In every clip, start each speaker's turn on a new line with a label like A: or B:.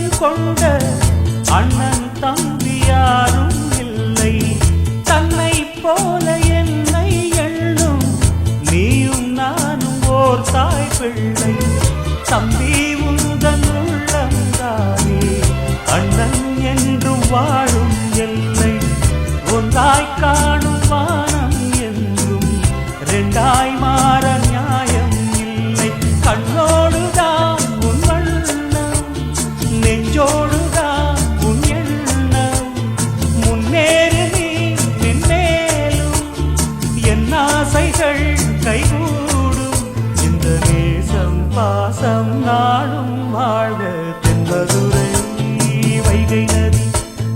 A: நெஞ்சம் கொண்ட அண்ணன் தம்பி யாரும் இல்லை. தன்னை போல என்னை எண்ணும் நீயும் நானும் ஓர் தாய் பிள்ளை. தம்பி உந்தன் உள்ளந்தானே அண்ணன் என்றும் வாழும் எல்லை. ஒன்றாய் காணும் வானம் என்றும் ரெண்டாய் மாற நியாயம் இல்லை. கண்ணோடுதான் உன் வண்ணம், நெஞ்சோடுதான் உன் எண்ணம். முன்னேறு நீ மென்மேலும், என் ஆசைகள் கைகூடும். இந்த நேசம் பாசம் நாளும் வாழ்க. தென்பதுரை வைகை நதி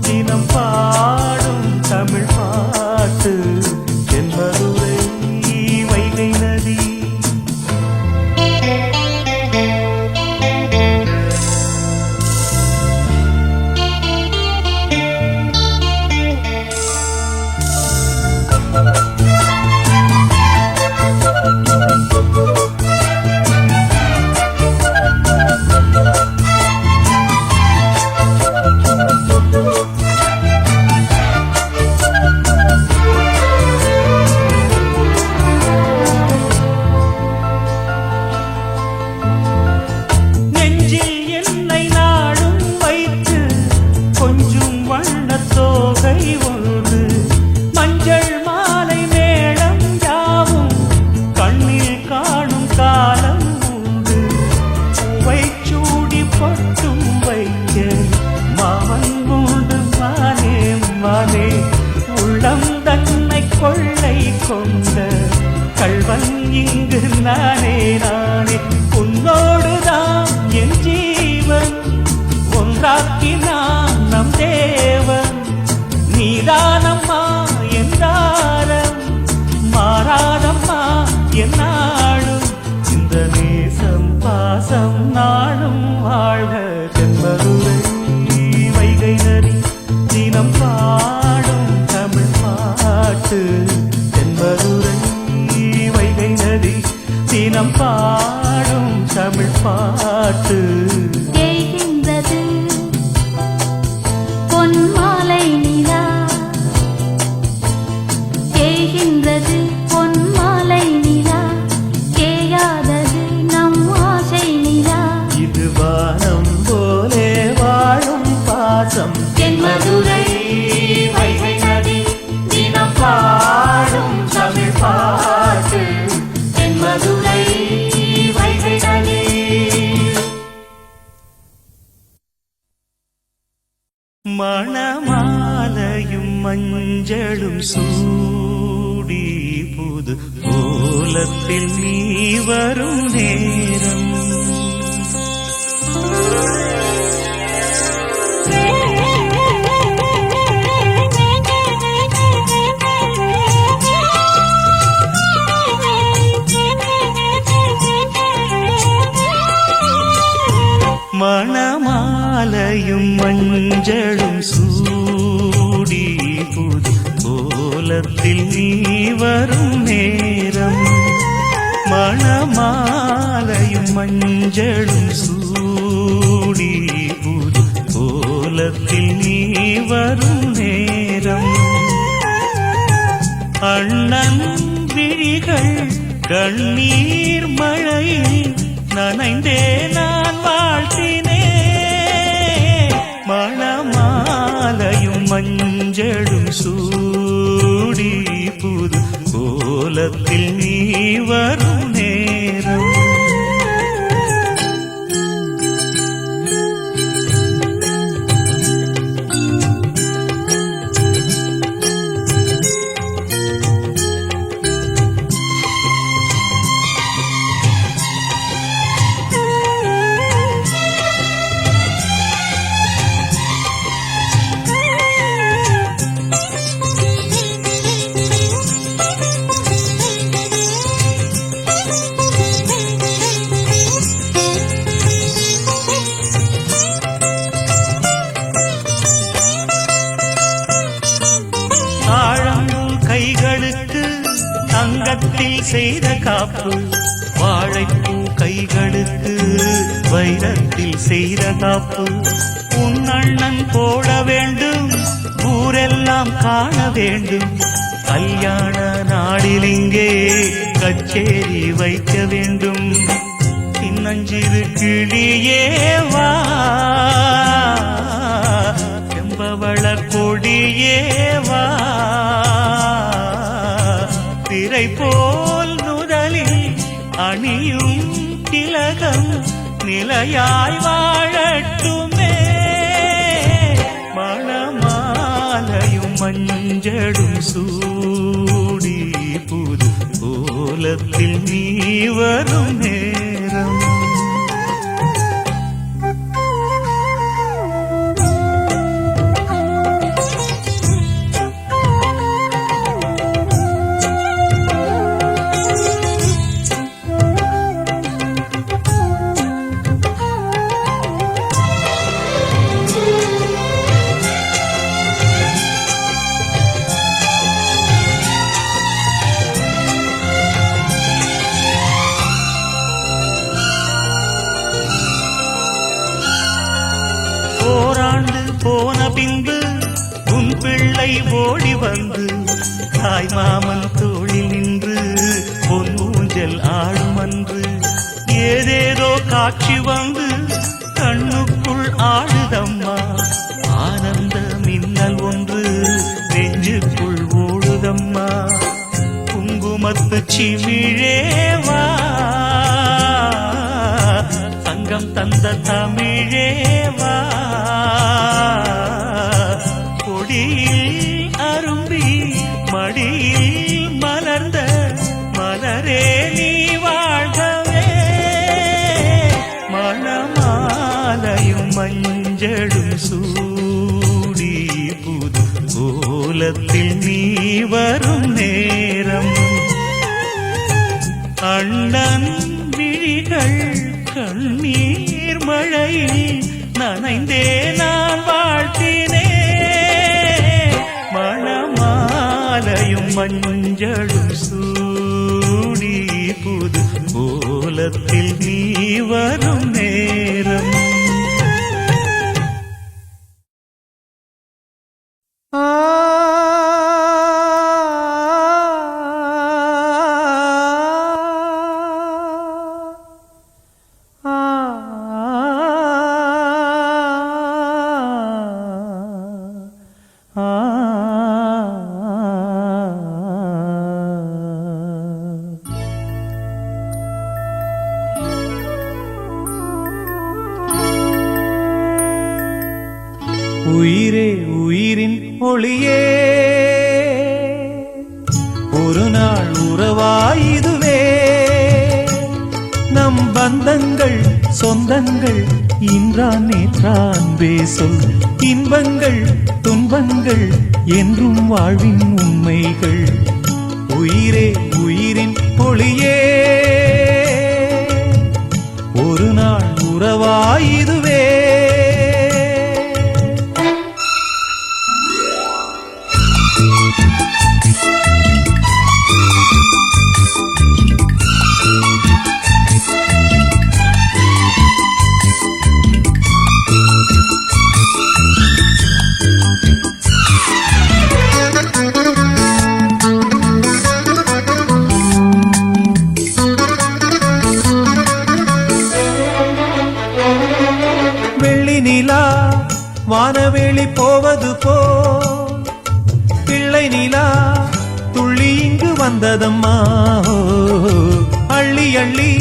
A: தினம் பாடும் தமிழ் பாட்டு. தென்பதுரை வைகை நதி. உள்ளம் தன்னை கொள்ளை கொண்ட கள்வன் இங்கு நானே நானே. உன்னோடுதான் என் ஜீவன், ஒன்றாக்கினான் நம் தேவன். நீதானம்மா என் தாரம், மாறாதம்மா என் நாடும். இந்த நேசம் பாசம் நாளும் வாழ்க. தென்பதுரை வைகை நதி தினம் பாடும் தமிழ் பாட்டு. தென்பதுரை வைகை நதி தினம் பாடும் தமிழ் பாட்டு.
B: தேய்கின்றது பொன்மாலை நிலா, தேய்கின்றது பொன்மாலை நிலா. தேயாதது நம் ஆசை நிலா.
A: இது வானம் போலே வாழும் பாசம். தென்மதுரை வைகை நதி தினம் பாடும் தமிழ் பாட்டு. தென்மதுரை வைகை நதி. மணமாலையும் மஞ்சளும் சூடி புது கோலத்தில் நீ வரும் நேரம். மணமாலையும் மஞ்சளும் சூடி புது கோலத்தில் நீ வரும் நேரம். மணமாலையும் மஞ்சளும் சூடி புது கோலத்தில் நீ வரும் நேரம். அண்ணன் விழிகள் கண்ணீர் மழையில் நனைந்தே நான் வாழ்த்தினே. மணமாலையும் மஞ்சளும் சூடி புது கோலத்தில் நீ வரும் நேரம். தங்கத்தில் செய்த காப்பு, வாழைப்பூ கைகளுக்கு வைரத்தில் செய்த காப்பு உன் அண்ணன் போட வேண்டும், ஊரெல்லாம் காண வேண்டும். கல்யாண நாளில் இங்கே கச்சேரி வைக்க வேண்டும். சின்னஞ்சிறு கிளியேவா, செம்பவள கொடியேவா, திரை போல் நுதலில் அணியும் திலகம் நிலையாய் வாழட்டுமே. மணமாலையும் மஞ்சளும் சூடி புது கோலத்தில் நீ வரும் நேரம். ஓராண்டு போன பின்பு உன் பிள்ளை ஓடி வந்து தாய் மாமன் தோளில் நின்று பொன் ஊஞ்சல் ஆடும் அன்று ஏதேதோ காட்சி வந்து கண்ணுக்குள் ஆடுதம்மா. ஆனந்த மின்னல் ஒன்று நெஞ்சுக்குள் ஓடுதம்மா. குங்குமத்து சிமிழேவா, சங்கம் தந்த தமிழேவா, கொடியில் அரும்பி மடியில் மலர்ந்த மலரே நீ வாழ்கவே. மணமாலையும் மஞ்சளும் சூடி புது கோலத்தில் நீ வரும் நேரம். அண்ணன் விழிகள் கண்ணீர் மழையில் நனைந்தே நான் வாழ்த்தினே. மணமாலையும் மஞ்சளும் சூடி புது கோலத்தில் நீ வரும் நேரம். உயிரே உயிரின் ஒளியே, ஒரு நாள் உறவாயுதுவே. நம் பந்தங்கள் சொந்தங்கள் இன்றான் நேற்றான் பேசொல். இன்பங்கள் துன்பங்கள் என்றும் வாழ்வின் உண்மைகள். உயிரே உயிரின் ஒளியே, ஒரு நாள் உறவாயுதுவே. நிலா வானவெளி போவது போ, பிள்ளை நிலா துள்ளி இங்கு வந்ததம்மா. அள்ளி அள்ளி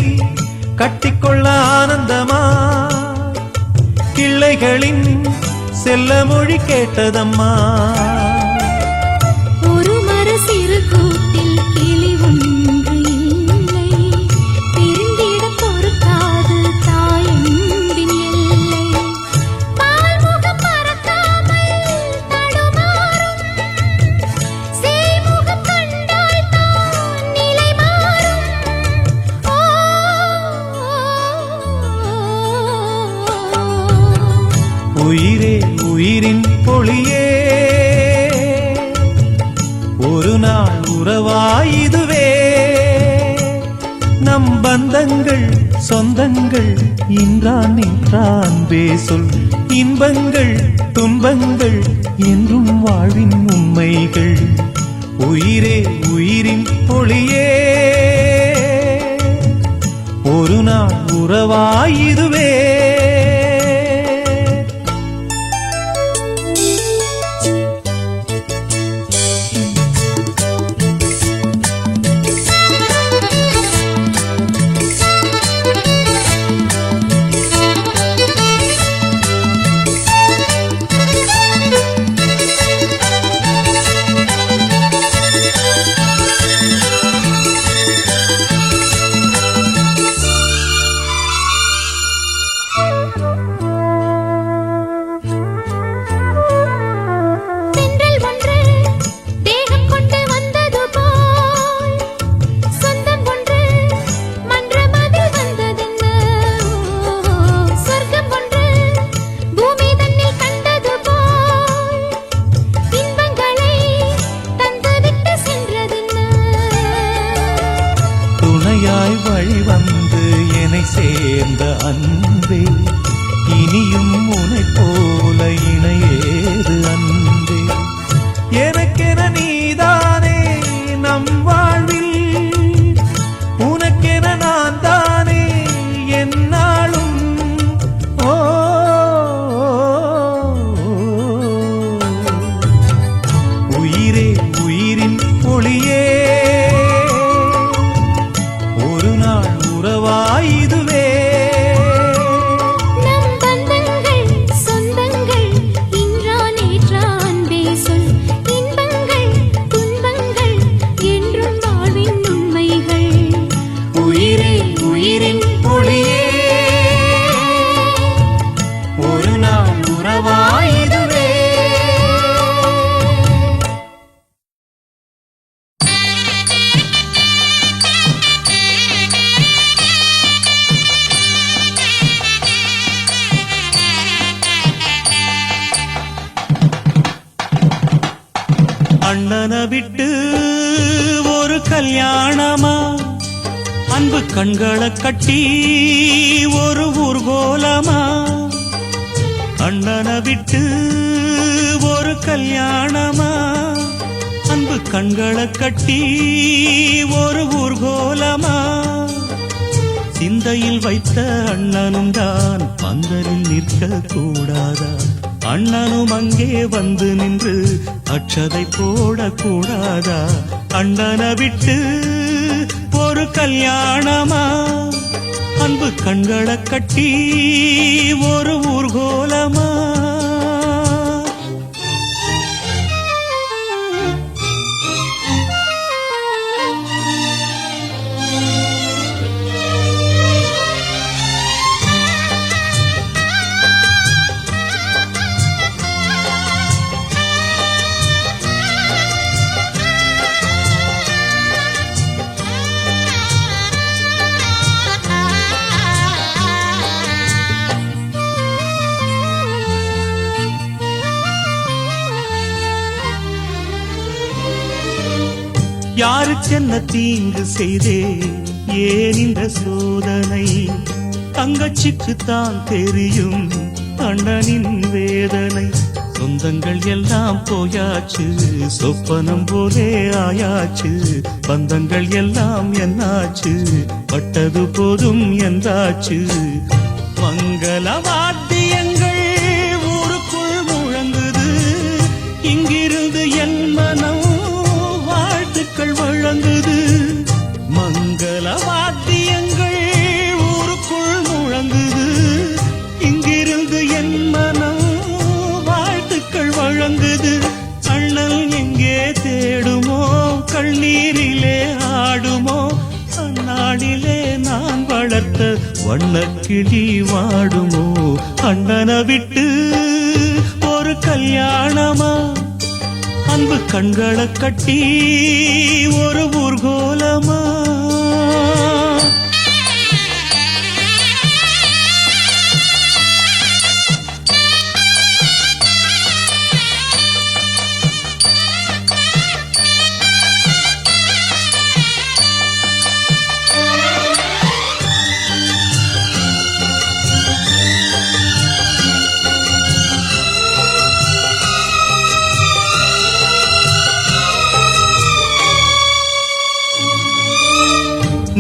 A: கட்டிக்கொள்ள ஆனந்தமா, கிள்ளைகளின் செல்ல மொழி கேட்டதம்மா.
B: ஒரு மர சிறு கூட்டில் கிளி ஒன்று இல்லை, தெரிந்திட பொறுத்தாது தாயன்பின் எல்லை. பால்முகம் மறக்காமல் தடுமாறும், சேய்முகம் கண்டால் தான் நிலை மாறும்.
A: உயிரே உயிரின் பொழியே, ஒரு நாள் உறவாயுதுவே. நம் பந்தங்கள் சொந்தங்கள் இன்றான் நின்றான் பேசொல் இன்பங்கள் துன்பங்கள் என்றும் வாழ்வின் உண்மைகள் உயிரே உயிரின் ஒளியே ஒரு நாள் உறவாயுதுவே வழிவந்து என்னை சேர்ந்த அன்பே இனியும் உனை போல இணையேது அன்பே எனக்கென நீதானே நம் வாழ்வில் உனக்கென நான் தானே என்னாலும் ஓ உயிரே உயிரின் ஒளியே இதுவே
B: நம் பந்தங்கள் சொந்தங்கள் இன்றான் நேற்றான் பேசொல் இன்பங்கள் துன்பங்கள் என்றும் வாழ்வின் உண்மைகள்
A: உயிரே உயிரின் ஒளியே ஒரு நாள் உறவாயுதுவே அண்ணனை விட்டு ஒரு கல்யாணமா அன்பு கண்களை கட்டி ஒரு ஊர்கோலமா அண்ணனை விட்டு ஒரு கல்யாணமா அன்பு கண்களை கட்டி ஒரு ஊர்கோலமா சிந்தையில் வைத்த அண்ணனும் தான் பந்தலில் நிற்க கூடாதா அண்ணனும் அங்கே வந்து நின்று அட்சதை போடக்கூடாதா அண்ணனை விட்டு ஒரு கல்யாணமா அன்பு கண்களை கட்டி ஒரு ஊர்கோலமா யாருக்கென்ன தீங்கு செய்தே ஏன் இந்த சோதனை தங்கச்சிக்கு தான் தெரியும் அண்ணனின் வேதனை சொந்தங்கள் எல்லாம் போயாச்சு சொப்பனம் போலே ஆயாச்சு பந்தங்கள் எல்லாம் என்னாச்சு பட்டது போதும் என்றாச்சு மங்கள வாத்தியங்கள் ஊருக்குள் முழங்குது இங்கிருந்து என் மனம் வாழ்த்துக்கள் வழங்குது மங்கள வாத்தியங்கள் ஊருக்குள் முழங்குது இங்கிருந்து என் மனம் வாழ்த்துக்கள் வழங்குது அண்ணல் எங்கே தேடுமோ கண்ணீரிலே ஆடுமோ அந்நாடிலே நான் வளர்த்த வண்ணக்கிளி வாடுமோ அண்ணனை விட்டு ஒரு கல்யாணமா அன்பு கண்களை கட்டி ஒரு ஊர்கோலமா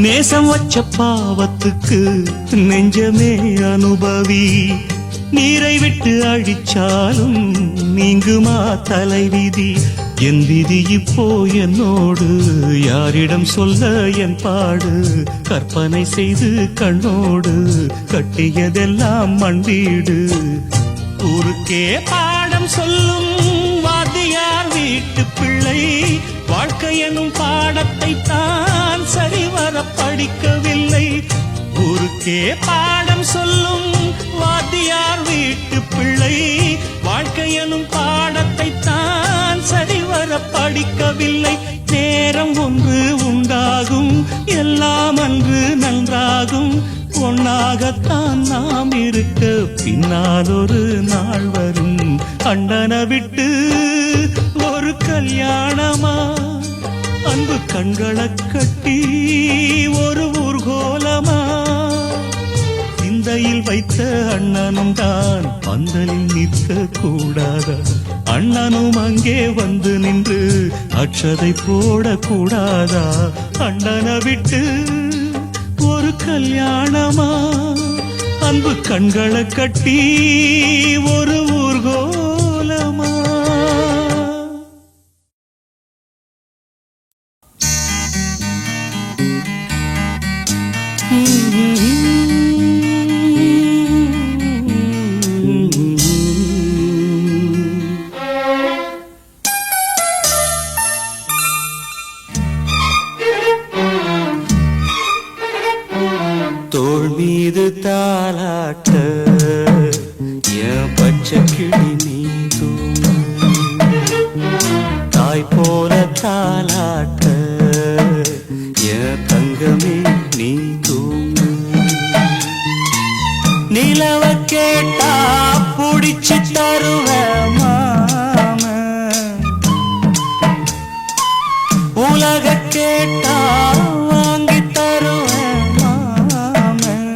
A: நேசம் வச்ச பாவத்துக்கு நெஞ்சமே அனுபவி. நீரை விட்டு அழிச்சாலும் நீங்குமா தலைவிதி. என் விதி இப்போ என்னோடு, யாரிடம் சொல்ல என் பாடு. கற்பனை செய்து கண்ணோடு கட்டியதெல்லாம் மண் வீடு. ஊருக்கே பாடம் சொல்லும் வாத்தியார் வீட்டு பிள்ளை, வாழ்க்கை எனும் பாடத்தை தான் சரிவர படிக்கவில்லை. ஊருக்கே பாடம் சொல்லும் வாத்தியார் வீட்டு பிள்ளை, வாழ்க்கை எனும் பாடத்தை தான் சரிவர படிக்கவில்லை. நேரம் ஒன்று உண்டாகும், எல்லாம் அன்று நன்றாகும். ஒன்னாகத்தான் நாம் இருக்க, பின்னால் ஒரு நாள் வரும். அண்ணனை விட்டு ஒரு கல்யாணமா, அன்பு கண்களை கட்டி ஒரு ஊர்கோலமா. சிந்தையில் வைத்த அண்ணனும் தான் பந்தலில் நிற்க கூடாதா? அண்ணனும் அங்கே வந்து நின்று அட்சதை போடக்கூடாதா? அண்ணனை விட்டு ஒரு கல்யாணமா, அன்பு கண்களை கட்டி ஒரு ஊர்கோலமா. தோள் மீது தாலாட்ட என் பச்சை கிளி நீதும், தாய் போல தாலாட்ட என் தங்கமே நீதும். நிலவ கேட்டா புடிச்சு தருவ மாம, உலக கேட்டா வாங்கி தருவேன் மாமன்.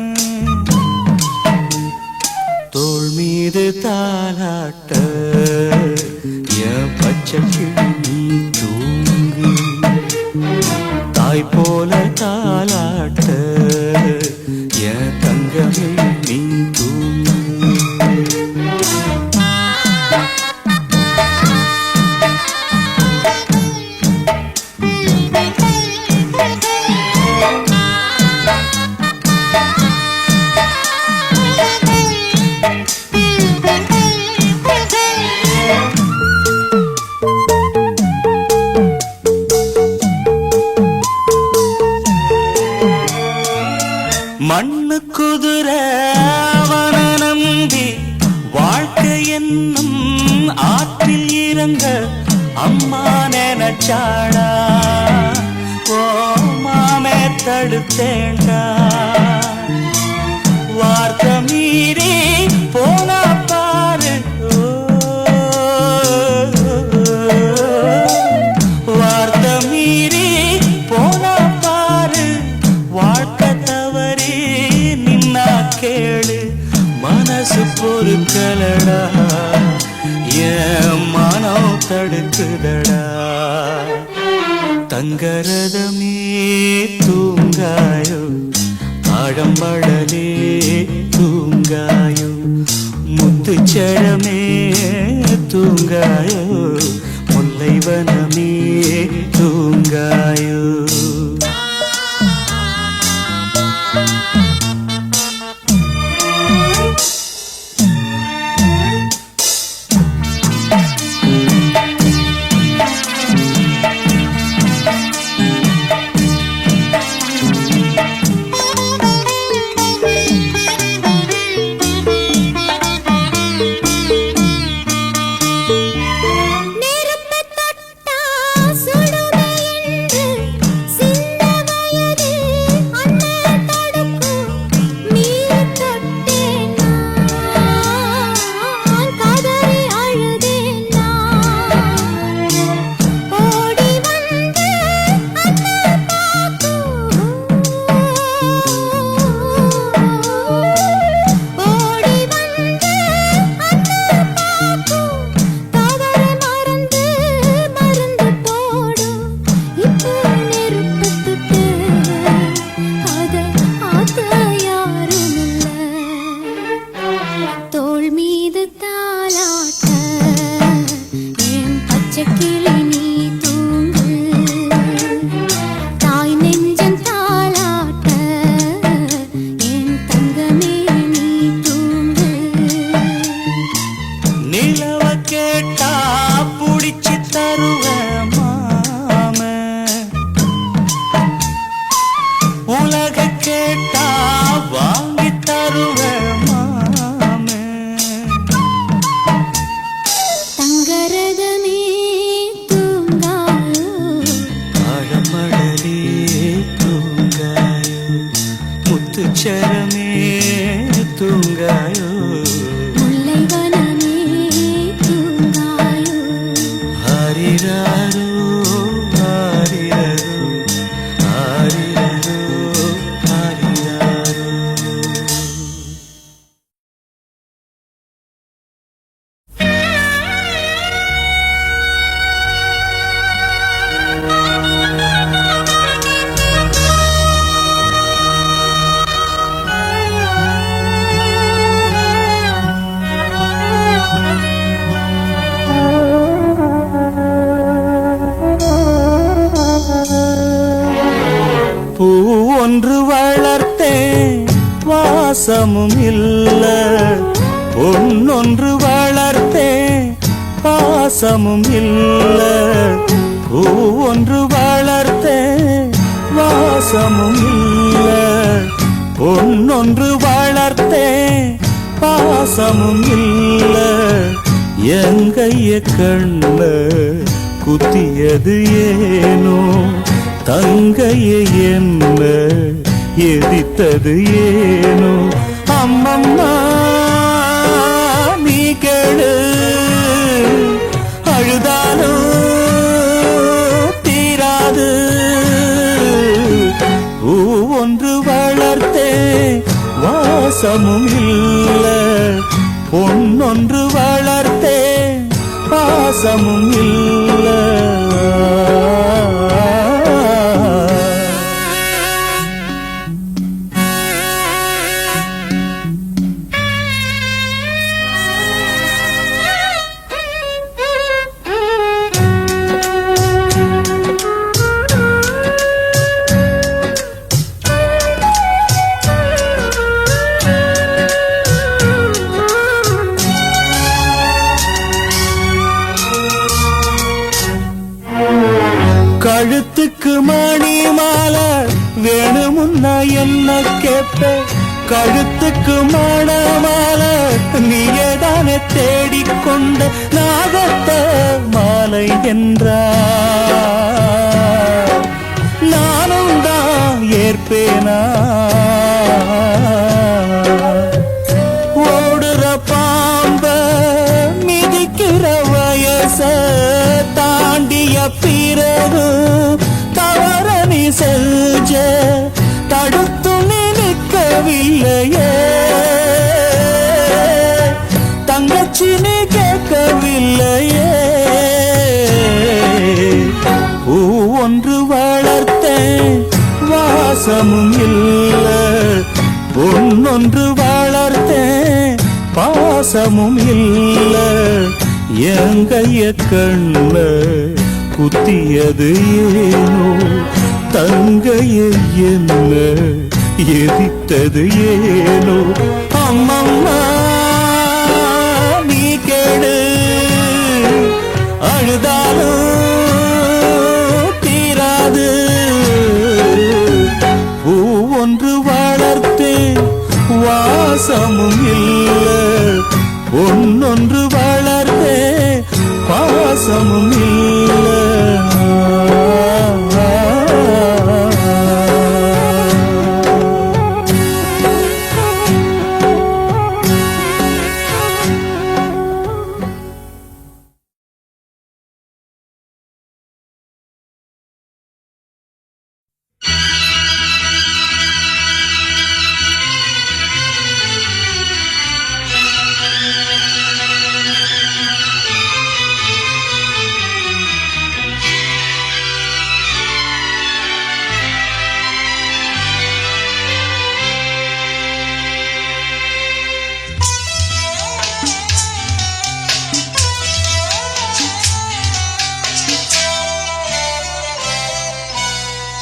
A: தோள் மீது தாலாட்ட என் பச்சை கிளி தூங்கு, தாய் போல தாலாட்ட என் தங்கமே நீ தூங்கு. மண்ணு குதிரை அவன நம்பி, வாழ்க்கை என்னும் ஆற்றில் இறங்க அம்மா நினைச்சாடா. ஓ மாமே தடுத்தேண்டா, வார்த்தை மீறி போனா பாரு. வார்த்தை மீறி போனா பாரு, வாழ்க்கை தவறி நின்னா கேளு. மனசு பொறுக்கலடா, என் மனம் தடுக்குதடா. தங்கரதமே தூங்காயோ, ஆழம்படலே தூங்காயோ. முத்துச்சரமே தூங்காயோ, முல்லைவனமே தூங்காயோ.
C: பாசமும் இல்ல பொன்னொன்று வளர்த்தேன் பாசமும் இல்ல பூ ஒன்று வளர்த்தேன் வாசமும் இல்ல பொன்னொன்று வளர்த்தேன் பாசமும் இல்ல எங்கைய கண்ண குத்தியது ஏனோ தங்கைய என்ன எதித்தது ஏனோ அம்மம்மா நீ கேளு அழுதாலும் தீராது பூ ஒன்று வளர்த்தே வாசமும் இல்ல பொன்னொன்று வளர்த்தே பாசமும் இல்ல கழுத்துக்கு மணி மாலை வேணுமுன்னா என்ன கேட்ப கழுத்துக்கு மணமாலை நீயேதானே தேடிக்கொண்ட நாகத்த மாலை என்றார் நானும் தான் ஏற்பேனா ஓடுற பாம்ப மிதிக்கிற வயச தாண்டிய பிறகு தவற நீ செல்ஜ தடுத்து நிற்கவில்லையே தங்கச்சி நீ கேட்கவில்லையே பூ ஒன்று வளர்த்தேன் வாசமும் இல்ல பொன்னொன்று வளர்த்தேன் பாசமும் இல்ல எங்கைய கண்ண குத்தியது ஏனோ தங்கைய என்ன எதித்தது ஏனோ அம்மம்மா நீ கேடு அழுதாலும் தீராது பூ ஒன்று வளர்த்தே வாசமும் இல்ல பொன்னொன்று வளர்த்தே பாசமும் இல்ல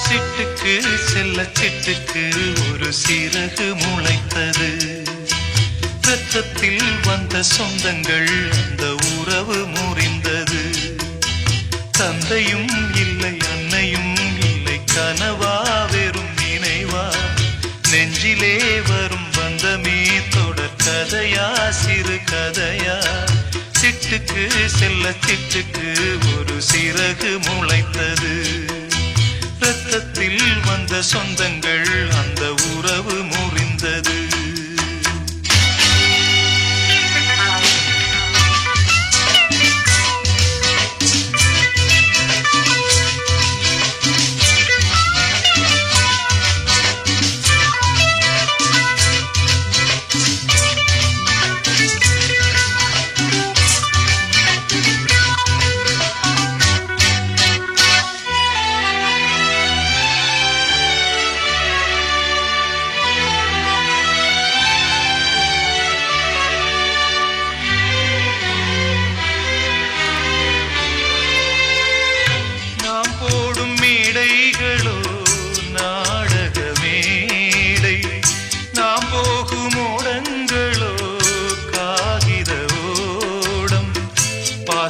A: சிட்டுக்கு செல்ல சிட்டுக்கு ஒரு சிறகு முளைத்தது ரத்தத்தில் வந்த சொந்தங்கள் அந்த உறவு முறிந்தது தந்தையும் இல்லை அன்னையும் இல்லை கனவா வெறும் நினைவா நெஞ்சிலே வரும் பந்தமே தொடர் கதையா சிறு கதையா சிட்டுக்கு செல்ல சிட்டுக்கு ஒரு சிறகு முளைத்தது ரத்தத்தில் வந்த சொந்தங்கள் அந்த உறவு முறிந்தது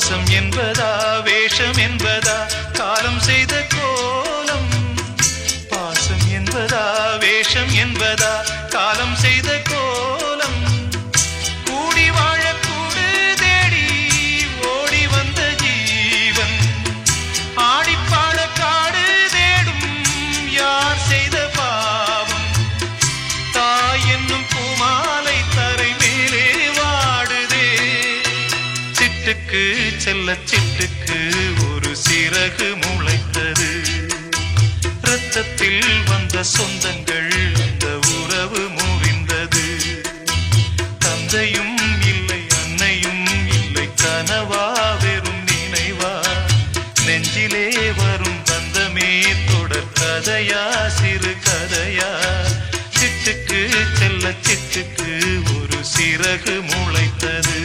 A: பாசம் என்பதா வேஷம் என்பதா காலம் செய்த கோலம் பாசம் என்பதா வேஷம் என்பதா காலம் செய்த கோலம் கூடி வாழ கூடு தேடி ஓடி வந்த ஜீவன் ஆடிப்பாட காடு தேடும் யார் செய்த பாவம் தாய் என்னும் பூமாலை தரை மேலே வாடுதே சிட்டுக்கு செல்ல சிட்டுக்கு ஒரு சிறகு முளைத்தது இரத்தத்தில் வந்த சொந்தங்கள் அந்த உறவு முறிந்தது தந்தையும் இல்லை அன்னையும் இல்லை கனவா வெறும் நினைவா நெஞ்சிலே வரும் பந்தமே தொடர் கதையா சிறு கதையா சிட்டுக்கு செல்ல சிட்டுக்கு ஒரு சிறகு முளைத்தது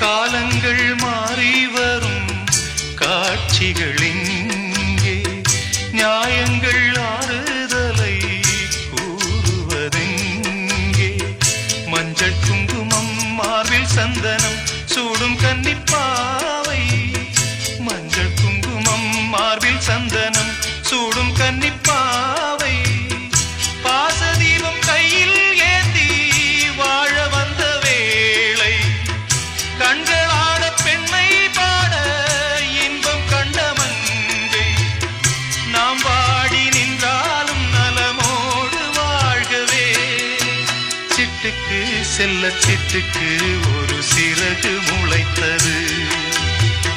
A: காலங்கள் மாறி வரும் காட்சிகள் இங்கே நியாயங்கள் ஆறுதலை கூறுவதெங்கே மஞ்சள் குங்குமம் மார்பில் சந்தனம் சூடும் கன்னிப்பாவை மஞ்சள் குங்குமம் மார்பில் சந்தனம் சூடும் கன்னிப்பாவை பாசதீபம் கையில் ஏந்தி வாழ வந்த வேளை கண்களாட பெண்மை பாட இன்பம் கண்ட மங்கை நாம் வாடி நின்றாலும் நலமோடு வாழ்கவே சிட்டுக்கு செல்ல சிட்டுக்கு ஒரு சிறகு முளைத்தது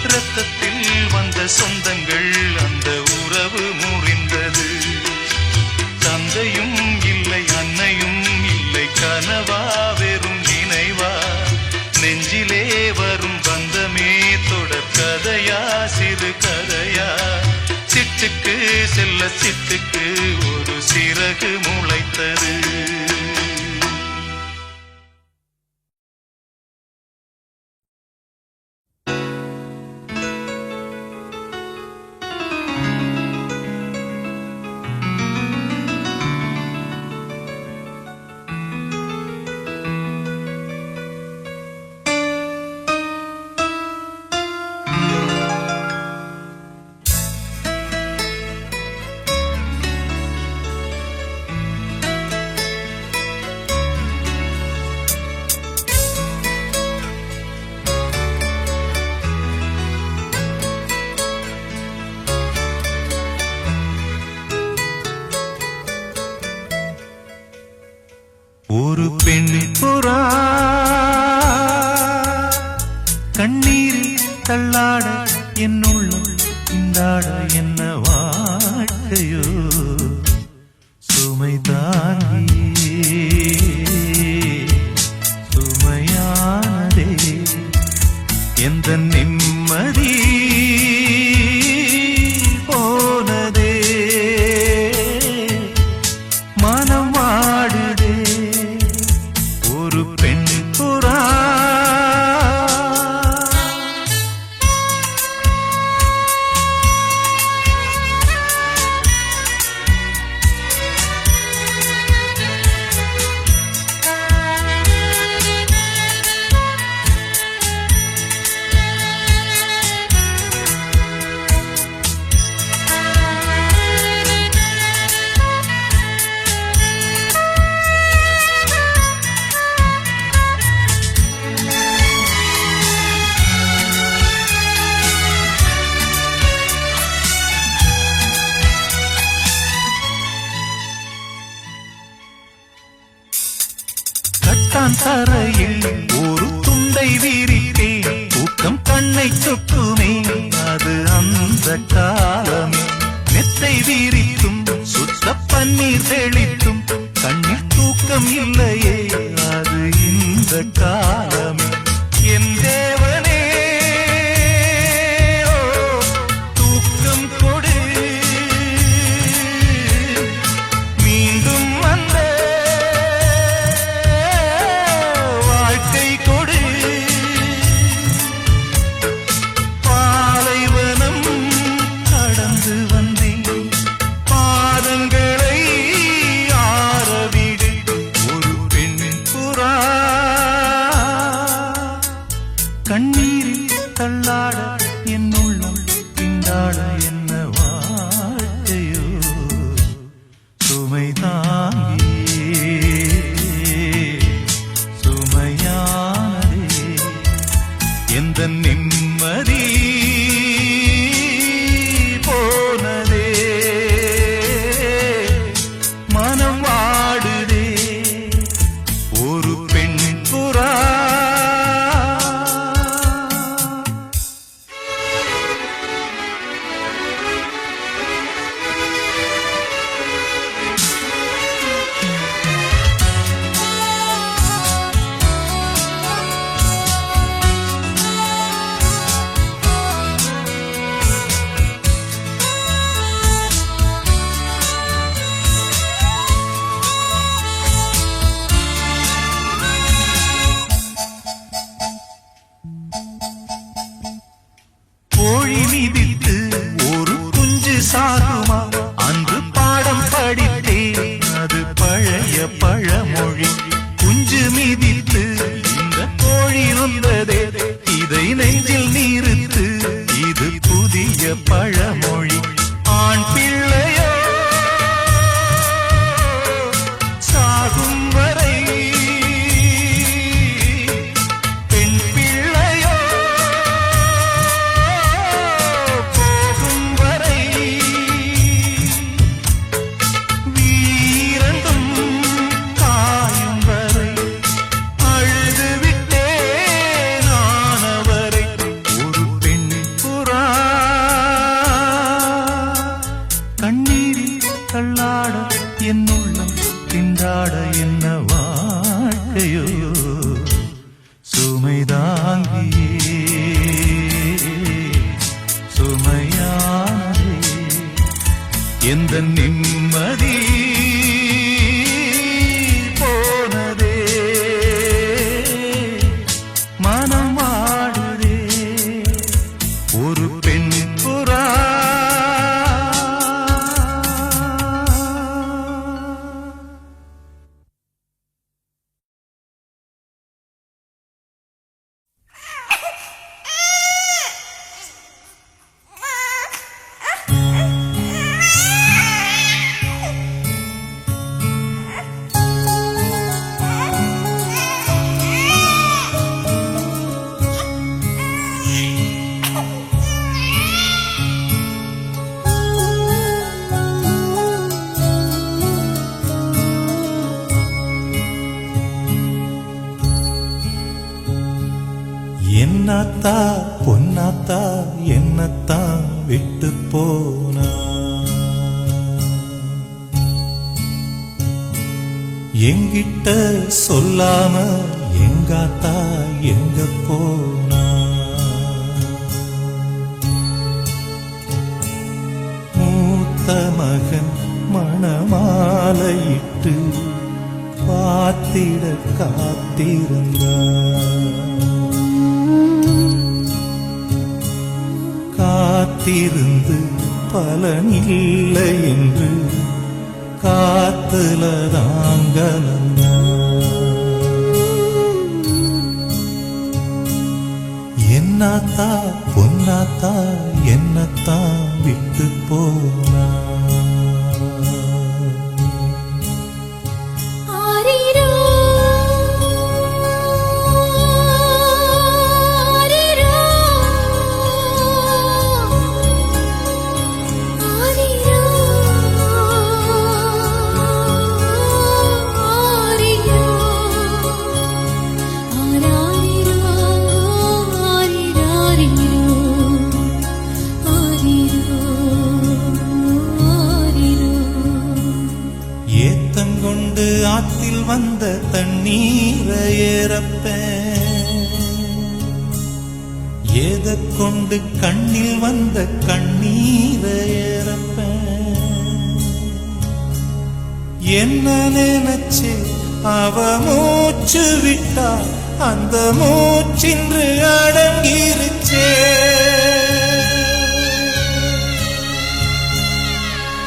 A: இரத்தத்தில் வந்த சொந்தங்கள் அந்த உறவு முறிந்தது தந்தையும் இல்லை அன்னையும் இல்லை கனவா வெறும் நினைவா நெஞ்சிலே வரும் பந்தமே தொடர் கதையா சிறு கதையா சிட்டுக்கு செல்ல சிட்டுக்கு ஒரு சிறகு முளைத்தது ஒரு பெண் புறா கண்ணீரில் தள்ளாட என்னுள்ளம் இந்தாட என்ன வாழ்க்கையோ சுமை தாங்கி சுமையானதே எந்த நிம்மதி போனதே மனம் வாடுதே ஒரு பெண் புறா தரையில் ஒரு துண்டை விரித்தேன் தூக்கம் கண்ணை சொட்டுமே அது அந்த காலமே மெத்தை விரித்தும் சுத்த பன்னீர் தெளித்தும் கண்ணில் தூக்கம் இல்லையே அது இந்த காலமே என் தேவ கண்ணீரில் தள்ளாட என் உள்ளம் திண்டாட என்ன வாழ்க்கையோ சுமை தாங்கியே சுமையானதே எந்த நிம்மதி போனதே மனம் வாடுதே ஒரு பெண் புறா கோழி மிதித்து ஒரு குஞ்சு சாகுமா அன்று பாடம் படித்தேன் அது பழைய பழமொழி குஞ்சு மிதித்து இந்த கோழி வந்ததே இதை நெஞ்சில் நிறுத்து இது புதிய பழமொழி ஆண் பிள்ளையோ சாகும் வரை பெண் பிள்ளையோ போகும் வரை வீரந்தும் காயும் வரை அழுது விட்டேன் நானவரை ஒரு பெண் புறா கண்ணீரில் தள்ளாட என் உள்ளம் திண்டாட என்ன வாழ்க்கையோ சுமைதாங்கியே சுமையானே எந்த நிம்மதி போனதே மனம் வாடுதே ஒரு பெண் புறா என்னத்தா பொன்னாத்தா என்னத்தான் விட்டு போனா எங்கிட்ட சொல்லாம எங்காத்தா எங்க போனா மூத்த மகன் மணமாலையிட்டு காத்திட காத்திருந்தார் காத்திருந்து பலனில்லை என்று காத்துல தாங்கலந்த என்னாத்தா பொன்னாத்தா என்னத்தான் விட்டு போனா ஏத்தங்கொண்டு ஆத்தில் வந்த தண்ணீரை ஏறப்பேன் ஏத கொண்டு கண்ணில் வந்த கண்ணீரை ஏறப்பேன் என்ன நினைச்சு அவ மூச்சு விட்டா அந்த மூச்சின்று அடங்கிருச்சே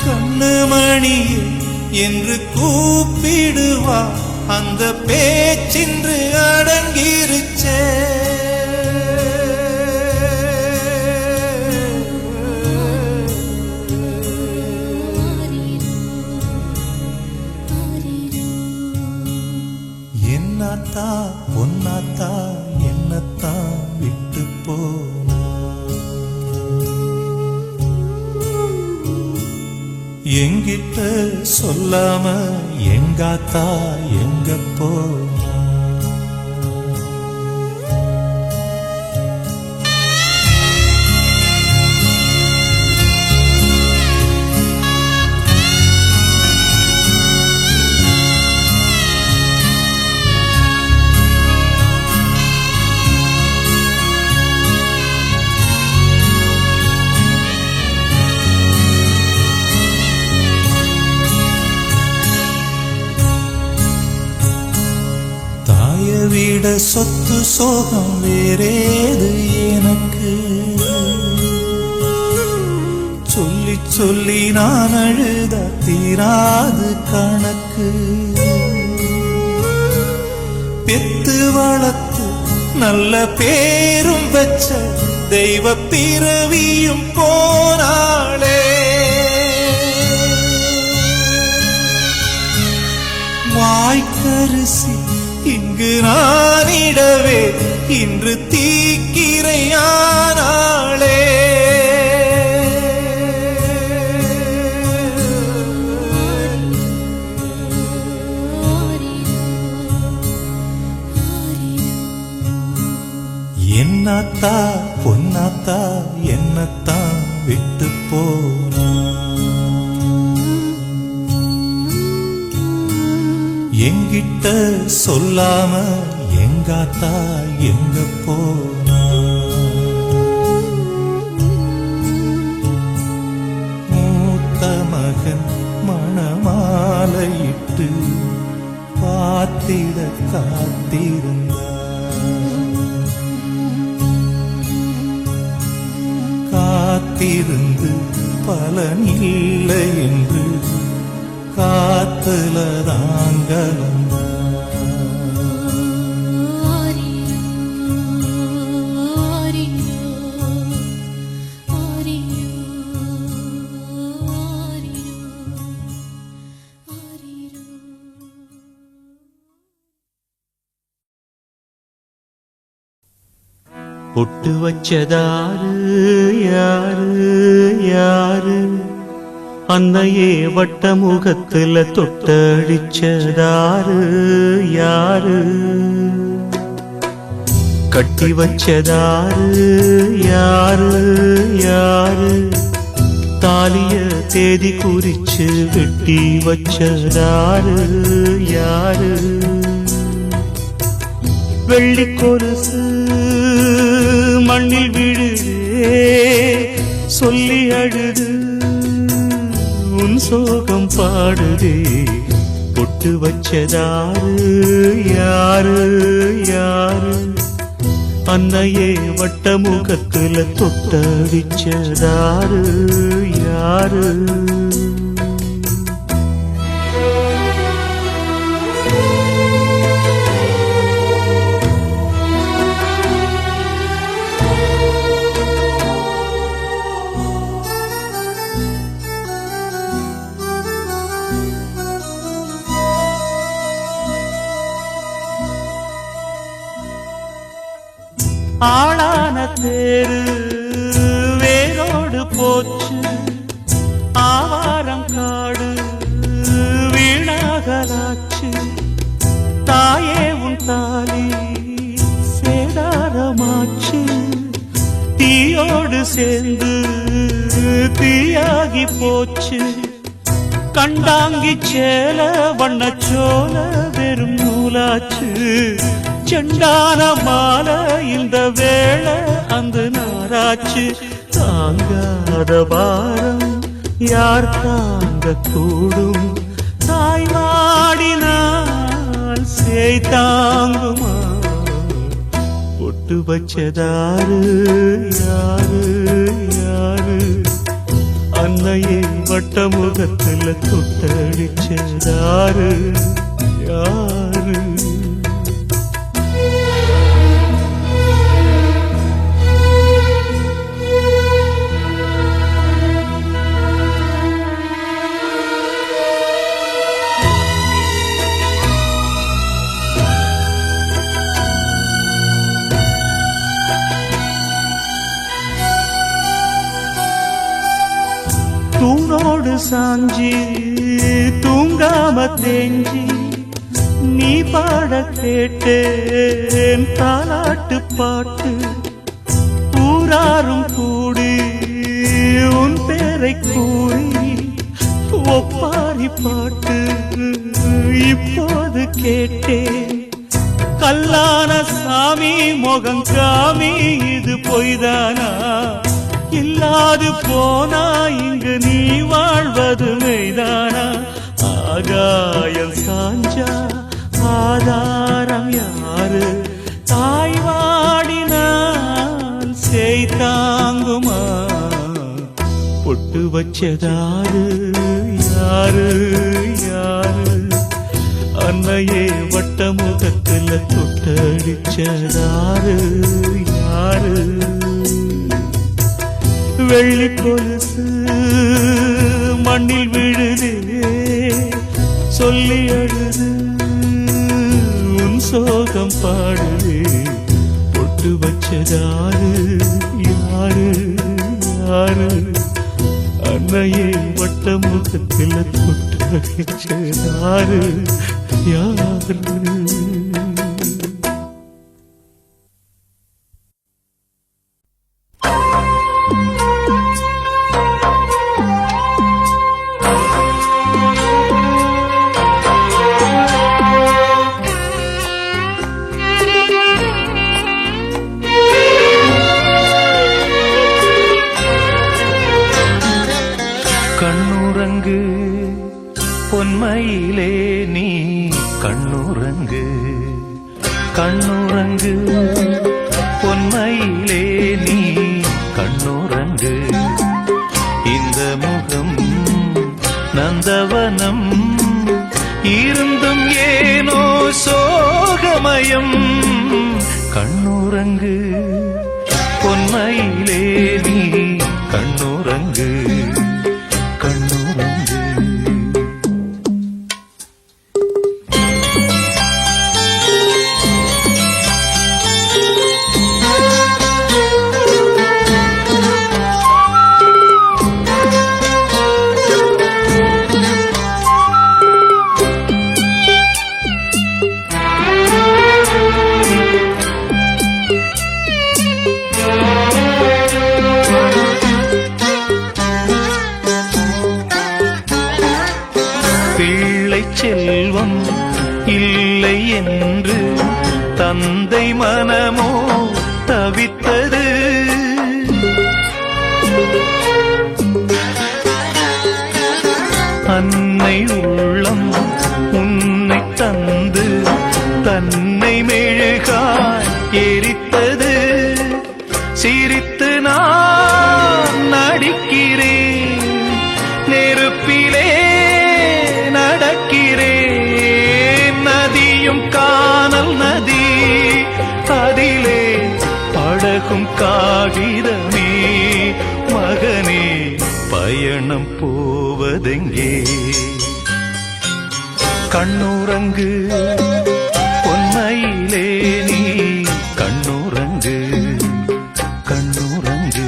A: கண்ணு மணியே என்று கூப்பிடுவா அந்த பேச்சின்று அடங்கிருச்சே சொல்லாம எங்காத்தா எங்க போனா? விட சொத்து சோகம் வேறேது எனக்கு? சொல்லி சொல்லி நான் அழுத தீராது கணக்கு. பெத்து வளர்த்து நல்ல பேரும் வச்ச தெய்வ பிறவியும் போனாளே. வாய்க்கரிசி இங்கு நானிடவே இன்று தீக்கிரையானாளே. என்னத்தா பொன்னாத்தா என்னத்தான் விட்டு போனா? எங்கிட்ட சொல்லாம எங்காத்தா எங்க போனா? மூத்த மகன் மணமாலையிட்டு பார்த்திட காத்திருந்து பலனில்லை என்று காத்துல தாங்கலந்த.
D: பொட்டு வச்சதாரு யாரு யாரு? அன்னையே வட்ட முகத்துல தொட்டடிச்சதாரு யாரு? கட்டி வச்சதாரு யாரு யாரு? தாலிய தேதி குறிச்சு வெட்டி வச்சதாரு யாரு? வெள்ளி கொலுசு மண்ணில் விழுதே சொல்லி அழுது உன் சோகம் பாடுதே. பொட்டு வச்சதாரு யாரு யாரு? அன்னையே வட்ட முகத்துல தொட்டடிச்சதாரு யாரு? ஆளான தேரு வேரோடு போச்சு, ஆவாரம் காடு வீணாகலாச்சு. தாயே உன் தாலி சேதாரமாச்சு, தீயோடு சேர்ந்து தீயாகி போச்சு. கண்டாங்கி சேல வண்ணச்சோல வெறும் நூலாச்சு. செண்டான மாலை இந்த வேளை அந்த நாராச்சு. தாங்காத பாரம் யார் தாங்க கூடும்? தாய் வாடினால் சேய் தாங்குமா? பொட்டு வச்சதாரு யாரு யாரு? அன்னையே வட்ட முகத்துல தொட்டடிச்சதாரு யாரு? தூணோடு சாஞ்சி தூங்க தேஞ்சி நீ பாட கேட்டேன் தாலாட்டு பாட்டு. ஊராரும் கூடி உன் பேரை கூறி ஒப்பாரி பாட்டு இப்போது கேட்டேன். கல்லான சாமி முகங்காமி இது பொய்தானா? இல்லாது போனா இங்கு நீ வாழ்வது மெய்தானா? ஆகாயம் சாஞ்சா ஆதாரம் யாரு? தாய் வாடினால் செய் தாங்குமா? பொட்டு வச்சதாரு யாரு யாரு? அன்னையே வட்ட முகத்துல தொட்டடிச்சதாரு யாரு? வெள்ளி கொலுசு மண்ணில் விழுதே சொல்லி அழுது உன் சோகம் பாடுதே. பொட்டு வச்சதாரு யாரு யாரு? அன்னையே வட்ட முகத்தில் தொட்டடிச்சதாரு யாரு? கண்ணுறங்கு பொன்மையிலே நீ கண்ணுறங்கு. கண்ணுறங்கு பொன்மையிலே நீ கண்ணுறங்கு. இந்த முகம் நந்தவனம் இருந்தும் ஏனோ சோகமயம். கண்ணுறங்கு பொன்மையிலே நீ கண்ணுறங்கு. செல்வம் இல்லை என்று தந்தை மனமோ தவித்தது. அன்னை உள்ளம் உன்னை தந்து தன்னை மெழுகாய் எரித்தது. சிரித்து நான் நடிக்கிறேன் நெருப்பிலே நடக்கிறேன். நதியும் காணல் நதி அதிலே படகும் காகிதமே. மகனே பயணம் போவதெங்கே? கண்ணுறங்கு பொன்மையிலே நீ கண்ணுறங்கு. கண்ணுறங்கு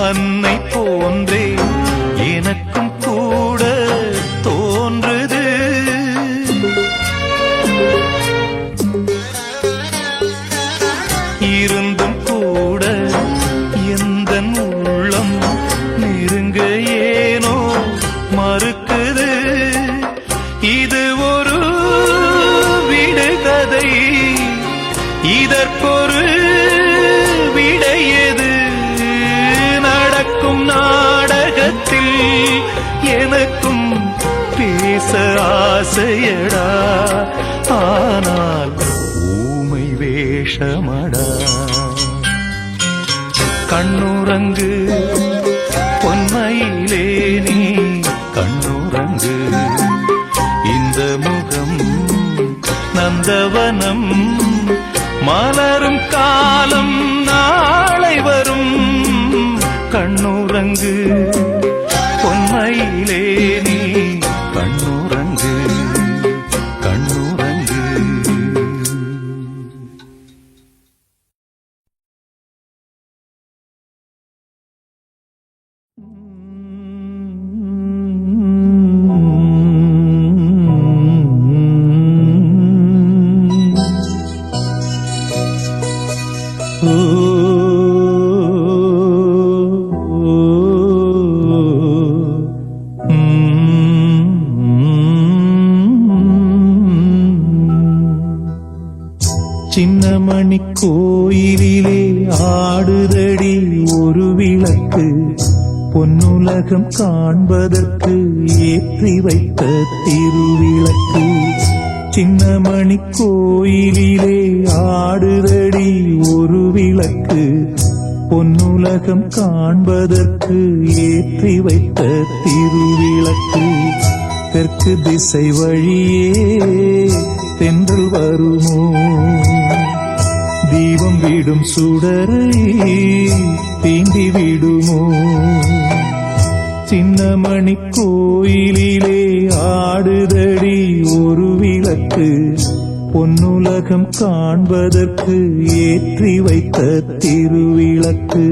D: அன்னை போன்றே எனக்கும் கூட தோன்றுது. இருந்தும் கூட எந்தன் உள்ளம் நெருங்க ஏனோ மறுக்குது. இது ஒரு விடுகதை, இதற்கொரு விடையது? நடக்கும் நாடகத்தில் எனக்கும் பேச ஆசையடா, ஆனால் ஊமை வேஷமடா. கண்ணுறங்கு பொன்மையிலே நீ கண்ணுறங்கு. நந்தவனம் மலரும் காலம் நாளை வரும். கண்ணுறங்கு பொன்மையிலே நீ கண்ணுறங்கு கண்ணுறங்கு.
C: சின்னமணி கோயிலிலே ஆடுதடி ஒரு விளக்கு, பொன்னுலகம் காண்பதற்கு ஏற்றி வைத்த திருவிளக்கு. சின்னமணி கோயிலிலே ஆடுதடி ஒரு விளக்கு, பொன்னுலகம் காண்பதற்கு ஏற்றி வைத்த திருவிளக்கு. தெற்கு திசை வழியே தென்றல் வருமோ, தீபம் விடும் சுடரை தீண்டி விடுமோ. சின்னமணி கோயிலிலே ஆடுதடி ஒரு விளக்கு, பொன்னுலகம் காண்பதற்கு ஏற்றி வைத்த திருவிளக்கு.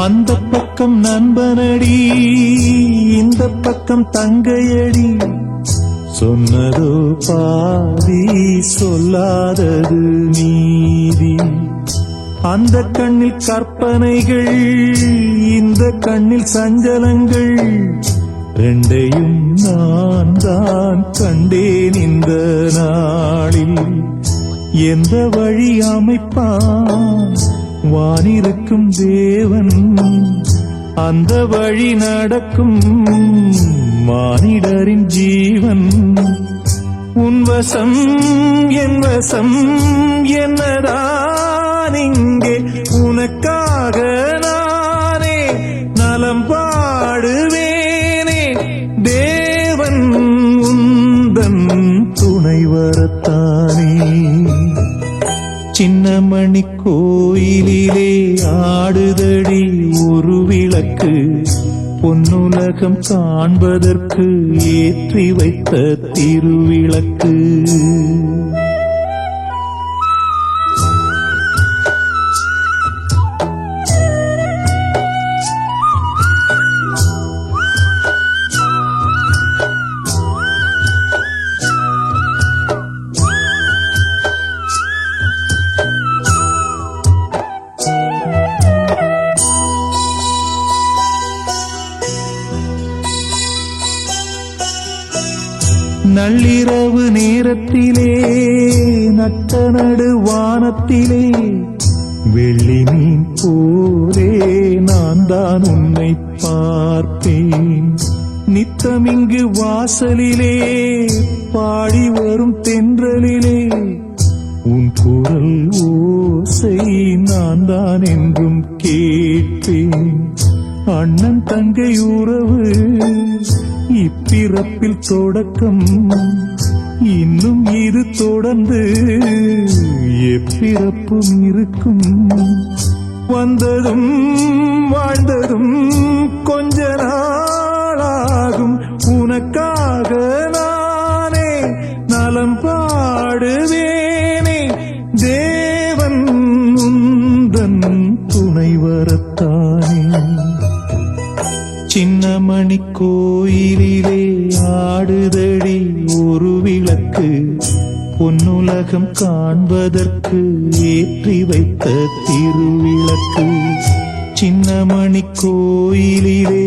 C: அந்த பக்கம் நண்பனடி, இந்த பக்கம் தங்கையடி, சொன்னதோ பாதி சொல்லாதது மீதி. அந்த கண்ணில் கற்பனைகள், இந்த கண்ணில் சஞ்சலங்கள், ரெண்டையும் நான் தான் கண்டேன் இந்த நாளில். எந்த வழி அமைப்பான் வானிருக்கும் தேவன், அந்த வழி நடக்கும் மானிடரின் ஜீவன். உன் வசம் என் வசம் என்னதான் இங்கே, உனக்காக நானே நலம் பாடுவேனே. தேவன் உந்தன் துணை வரத்தானே. சின்னமணி கோயிலிலே ஆடுதடி ஒரு விளக்கு, பொன்னுலகம் காண்பதற்கு ஏற்றி வைத்த திருவிளக்கு. நள்ளிரவு நேரத்திலே நட்ட நடு வானத்திலே, வெள்ளி மீன் போலே நான் தான் உன்னை பார்ப்பேன். நித்தமிங்கு வாசலிலே பாடி வரும் தென்றலிலே, உன் குரல் ஓசை நான் தான் என்றும் கேட்பேன். அண்ணன் தங்கை உறவு இப்பிறப்பில் தொடக்கம், இன்னும் இது தொடர்ந்து எப்பிறப்பும் இருக்கும். வந்ததும் வாழ்ந்ததும் கொஞ்ச நாளாகும், உனக்காக நானே நலம் பாடுவேனே. தேவன் உந்தன் துணை வரத்தானே. சின்னமணி கோயிலிலே ஆடுதடி ஒரு விளக்கு, பொன்னுலகம் காண்பதற்கு ஏற்றி வைத்த திருவிளக்கு. சின்னமணி கோயிலிலே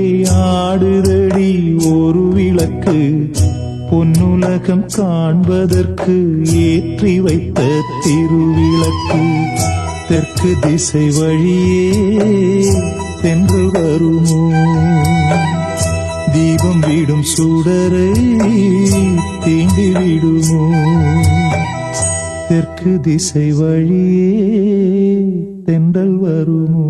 C: ஆடுதடி ஒரு விளக்கு, பொன்னுலகம் காண்பதற்கு ஏற்றி வைத்த திருவிளக்கு. தெற்கு திசை வழியே தென்று வருமோ தீபம் விடும் சுடரை தீண்டி விடுமோ தெற்கு திசை வழியே தென்றல் வருமோ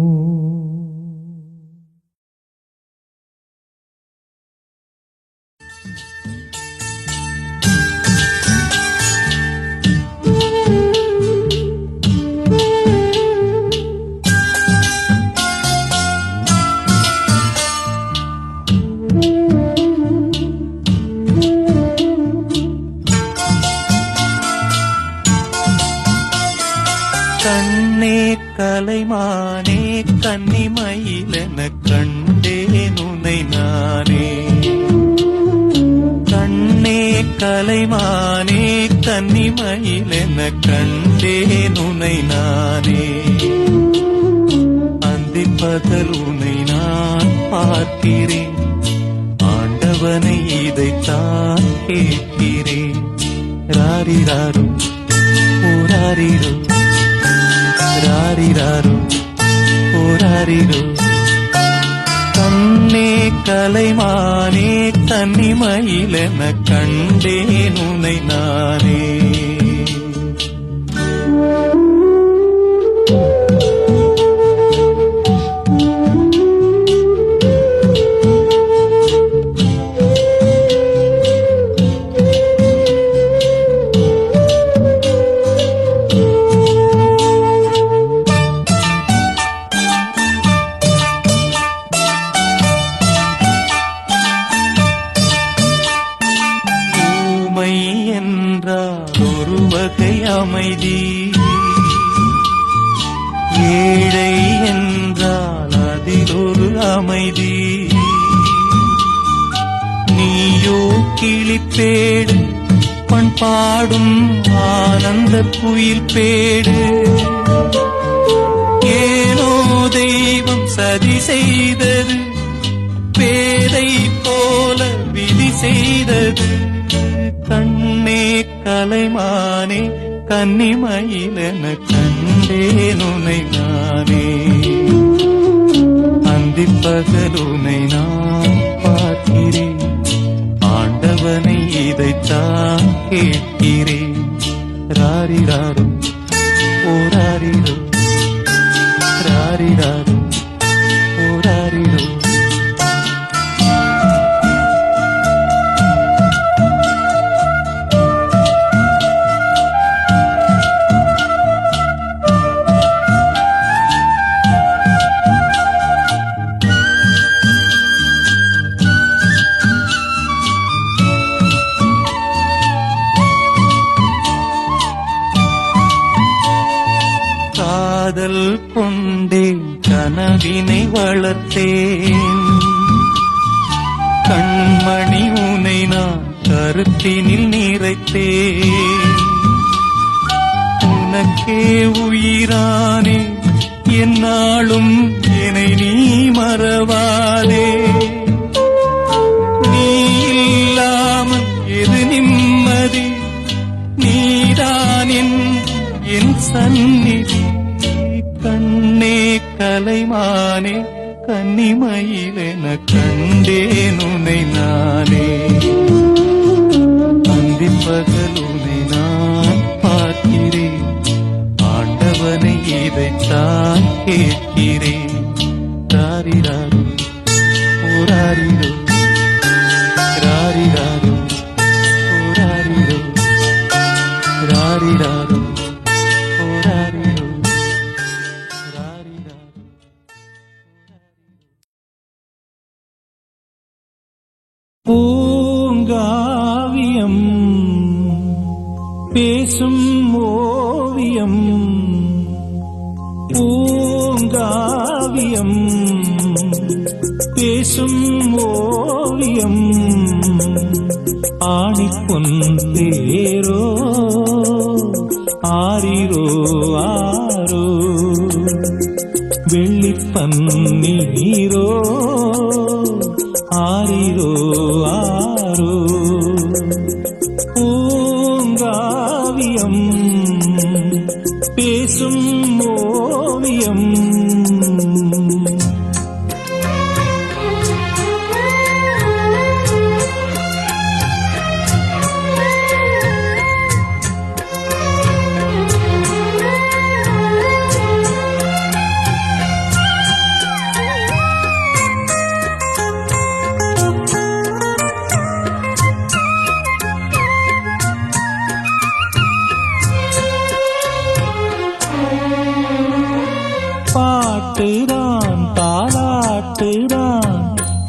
D: கண்ணே கலைமானே கன்னிமயிலென கண்டேன் உன்னை நானே கண்ணே கலைமானே கன்னிமயிலென கண்டேன் உன்னை நானே அந்திப்பகல் உன்னை நான் பார்க்கிறேன் ஆண்டவனை இதைத்தான் கேட்கிறேன் ராரிராரும் ஓராரிரும் ராரிராரோ ஓராரிரோ கண்ணே கலைமானே கன்னிமயிலென கண்டேன் உன்னை நானே அமைதி ஏழை என்றால் அதில் ஒரு அமைதி நீயோ கிளிப்பேடு பண்பாடும் ஆனந்த குயில் பேடு ஏனோ தெய்வம் சதி செய்தது பேதை போல விதி செய்தது கண்ணே கலைமானே கன்னிமயிலென கண்டேன் உன்னை நானே அந்திப்பகல் உன்னை நான் பார்க்கிறேன் ஆண்டவனை இதைத்தான் கேட்கிறேன் ராரிராரும் ஓராரிரும் ராரிராரும் ஓராரிரும் காதல் கொண்டேன் கனவினை வளர்த்தேன் கண்மணி உனை நான் கருத்தினில் நிறைத்தேன் உனக்கே உயிரானே என்னாலும் என்னை நீ மறவாதே நீ இல்லாமல் எது நிம்மதி நீதான் என் சந்நிதி கண்ணே கலைமானே கன்னிமயிலென கண்டேன் உன்னை நானே அந்திப்பகல் உன்னை நான் பார்க்கிறேன் ஆண்டவனை இதைத்தான் கேட்கிறேன் ராரிராரு ஓராரிரோ ராரிராரு ஓராரிரோ ராரிராரு ஓராரிரோ
C: பூங்காவியம் பேசும் ஓவியம் பூங்காவியம் பேசும் ஓவியம் ஆணிப்பொன் தேரோ ஆரிரோ ஆரோ வெள்ளிப்பன்னீரோ ஆரிரோ ஆரோ பூங்காவியம் பேசும்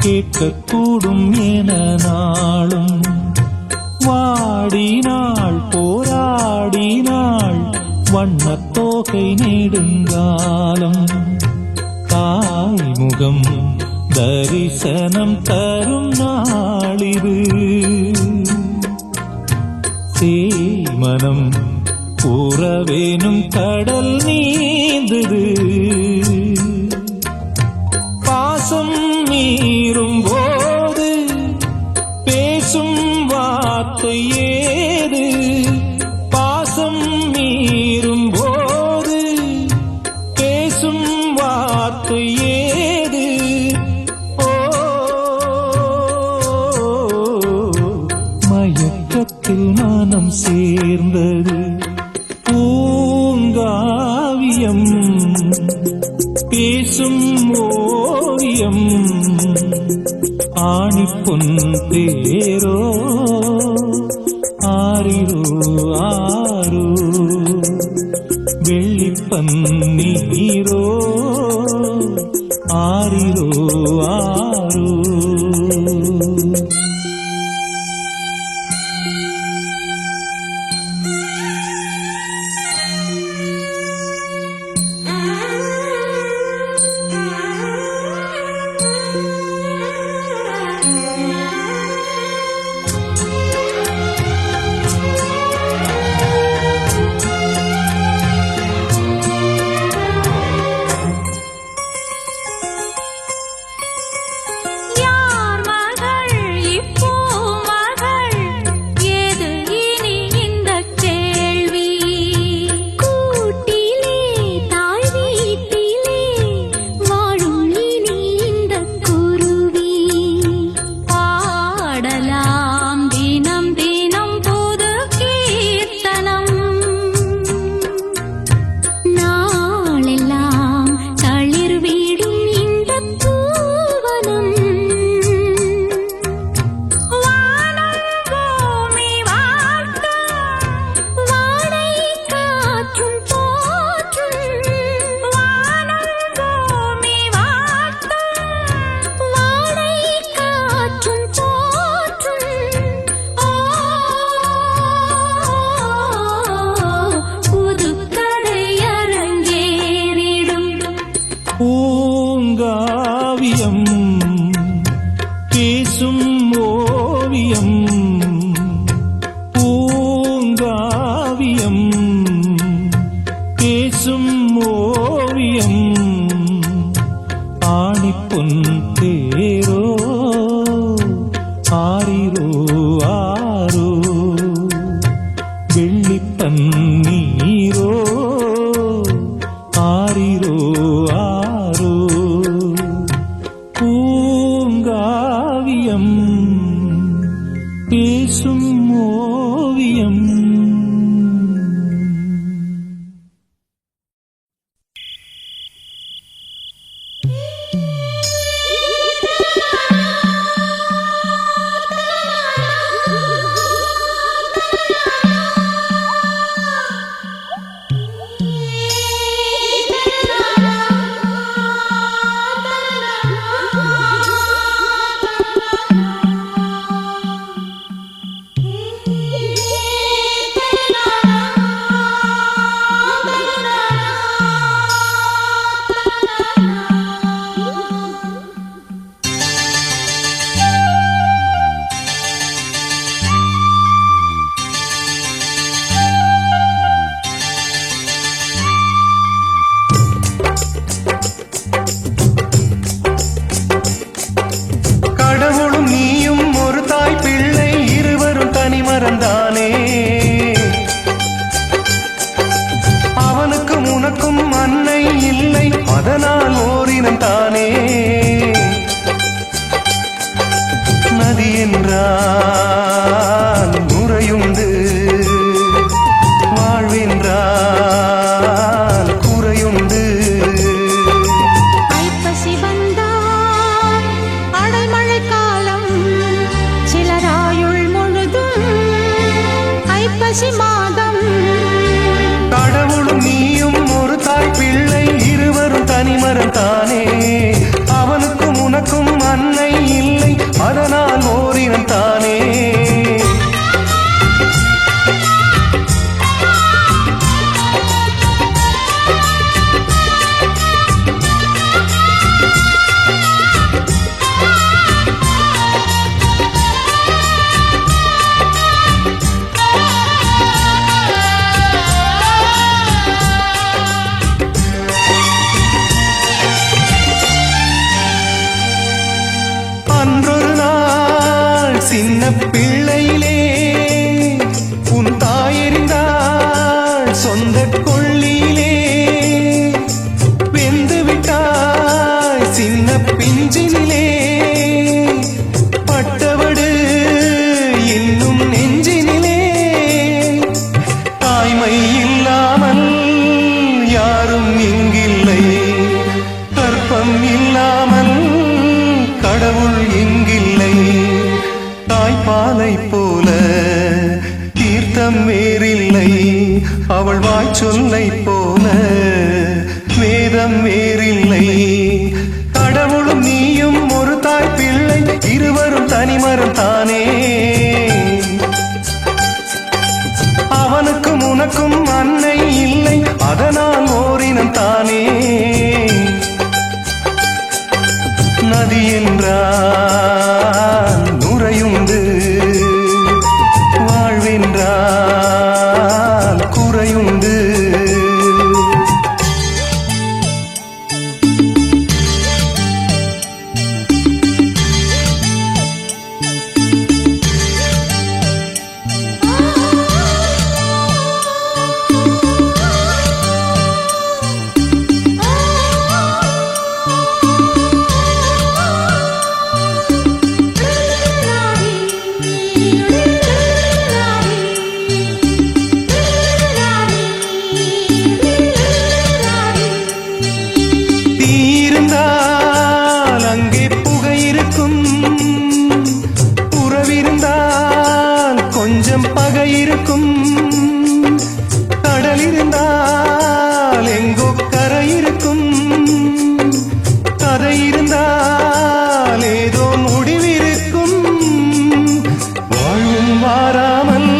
C: கேட்கக்கூடும் என நாளும் வாடினாள் போராடினாள் வண்ணத்தோகை நெடுங்காலம் தாய்முகம் தரிசனம் தரும் நாளிது சேமனம் உறவேனும் கடல் நீந்தது பாசம் மீறும் போது பேசும் வார்த்தை ஏது பாசம் மீறும் போது பேசும் வார்த்தை ஏது ஓ மயக்கத்தில் மனம் சேர்ந்தது பூங்காவியம் பேசும் ஓவியம் ஆணிப்பொன் தேரோ ஆரிரோ ஆரோ வெள்ளிப்பன்னீரோ ஆரிரோ ஆரோ
B: யார் மகள் இப்போ மகள் ஏது இனி இந்த கேள்வி கூட்டிலே தாய் வீட்டிலே வாழும் இனி இந்த குருவி பாடலாம் தினம் தினம் புது கீர்த்தனம் நாளெல்லாம் தளிர் வீடும் இந்த பூவனம் வானம் பூமி வாழ்த்தும் வாடை காற்றும் போற்றும் வானம் பூமி வாழ்த்தும் வாடை காற்றும் போற்றும் புதுக்கதை அரங்கேறிடும்
C: பூங்காவியம் பேசும் ஓவியம் பூங்காவியம் பேசும் ஓவியம் ஆணிப்பொன் தேரோ ஆரிரோ ஆரோ வெள்ளிப்பன்னீரோ ஆரிரோ ஆரோ பூங்காவியம் பேசும் ஓவியம்
A: கடவுளும் நீயும் ஒரு தாய் பிள்ளை இருவரும் தனிமரந்தானே அவனுக்கும் உனக்கும் அன்னை இல்லை அதனால் ஓரினம் தானே நதி என்றால் நுரையுண்டு வாழ்வென்றால் குறையுண்டு
B: ஐப்பசி வந்தார் அடைமழை காலம் சிலராயுள் முழுதும் ஐப்பசி மாதம்
A: கடவுளும் நீயும் ஒரு தாய் பிள்ளை இருவரும் தனிமரம் தானே அவனுக்கும் உனக்கும் அன்னை ஓரினம் தானே. அன்றொரு நாள் சின்ன பிள்ளையிலே உன் தாயறிந்தாள் சொந்த கொள்ளியிலே. வெந்து விட்டாய் சின்ன பிஞ்சினிலே, பட்டவடு இன்னும் நெஞ்சினிலே. தாய்மை இல்லாமல் யாரும் இங்கில்லை, கற்பம் இல்லாமல் கடவுள் இங்கில்லை. தாய்ப்பாலை போல தீர்த்தம் வேறில்லை, அவள் வாய்ச்சொல்லை போல வேதம் வேறில்லை. கடவுளும் நீயும் ஒரு தாய் பிள்ளை, இருவரும் தனிமரம் தானே. அவனுக்கும் உனக்கும் அன்னை இல்லை, அதனால் ஓரினம் தானே. நதி என்றால் நுரையுண்டு, வாழ்வென்றால் குறையுண்டு. தீயிருந்தால் அங்கே புகை இருக்கும், உறவிருந்தால் கொஞ்சம் பகை இருக்கும். கடல் இருந்தால் எங்கோ கரை இருக்கும், கதை இருந்தால் ஏதோ முடிவிருக்கும். வாழ்வும் வாராமல்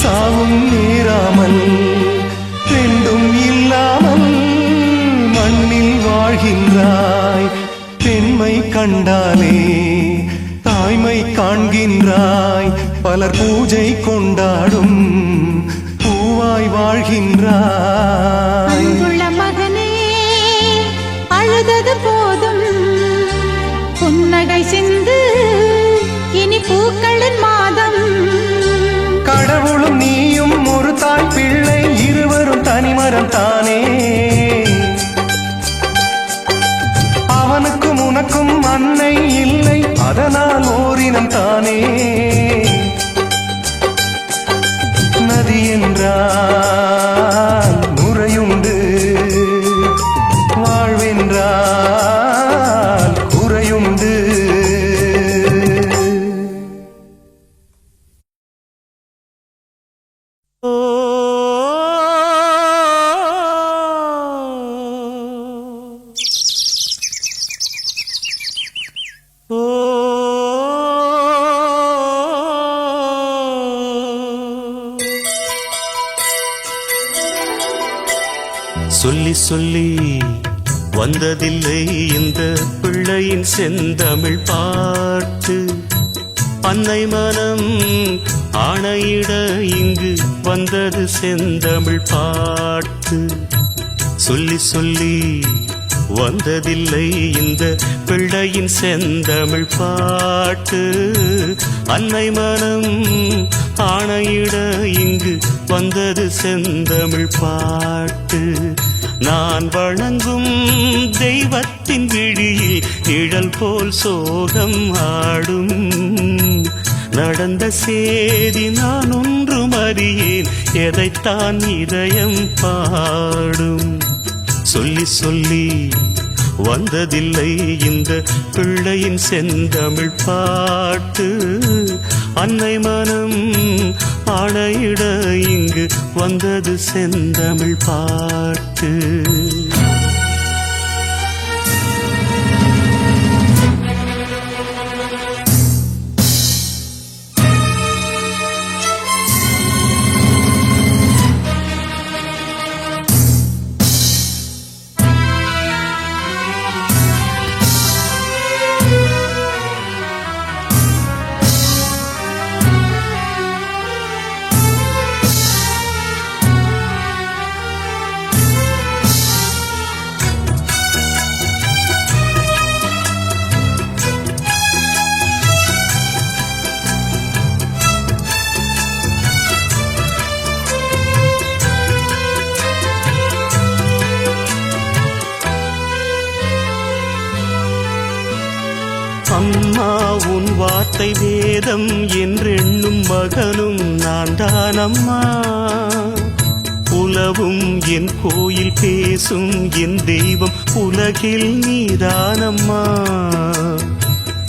A: சாவும் நேராமல் ரெண்டும் இல்லாமல் மண்ணில் வாழ்கின்றாய். பெண்மை கண்டாலே தாய்மை காண்கின்றாய், பலர் பூஜை கொண்டாடும் பூவாய் வாழ்கின்றாய்.
B: அன்புள்ள மகனே, அழுதது போதும், புன்னகை சிந்து, இனி பூக்களின் மாதம்.
A: கடவுளும் நீயும் ஒரு தாய் பிள்ளை, இருவரும் தனிமரம் தானே. அவனுக்கும் உனக்கும் அன்னை இல்லை, அதனால் ஓரினம் தானே. நதி என்றால் நுரையுண்டு, வாழ்வென்றால் குறையுண்டு.
E: சொல்லி சொல்லி வந்ததில்லை இந்த பிள்ளையின் செந்தமிழ் பாட்டு. அன்னை மனம் ஆணையிட இங்கு வந்தது செந்தமிழ் பாட்டு. சொல்லி சொல்லி வந்ததில்லை இந்த பிள்ளையின் செந்தமிழ் பாட்டு. அன்னை மனம் ஆணையிட இங்கு வந்தது செந்தமிழ் பாட்டு. நான் வணங்கும் தெய்வத்தின் விழியில் நிழல் போல் சோகம் ஆடும். நடந்த சேதி நான் ஒன்றும் அறியேன், எதைத்தான் இதயம் பாடும். சொல்லி சொல்லி வந்ததில்லை இந்த பிள்ளையின் செந்தமிழ் பாட்டு. அன்னை மனம் ஆணையிட இங்கு வந்தது செந்தமிழ் பாட்டு. உன் வார்த்தை வேதம் என்றெண்ணும் மகனும் நான் தானம்மா. உலவும் என் கோயில் பேசும் என் தெய்வம் உலகில் நீதானம்மா.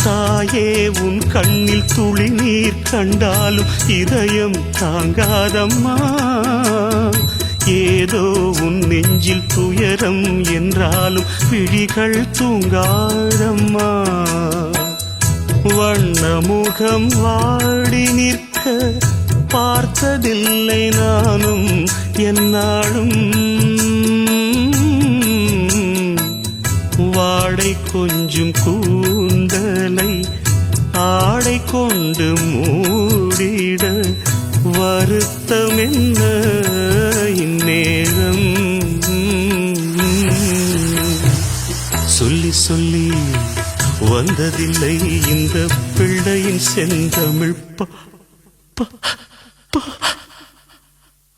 E: தாயே உன் கண்ணில் துளி நீர் கண்டாலும் இதயம் தாங்காதம்மா. ஏதோ உன் நெஞ்சில் துயரம் என்றாலும் விழிகள் தூங்காதம்மா. வண்ணமுகம் வாடி நிற்க பார்த்ததில்லை நானும் என்னாலும். வாடை கொஞ்சம் கூந்தலை ஆடை கொண்டு மூடிட வருத்தம் என்ன இந்நேரம். சொல்லி சொல்லி வந்ததில்லை இந்த பிள்ளையின் செந்தமிழ்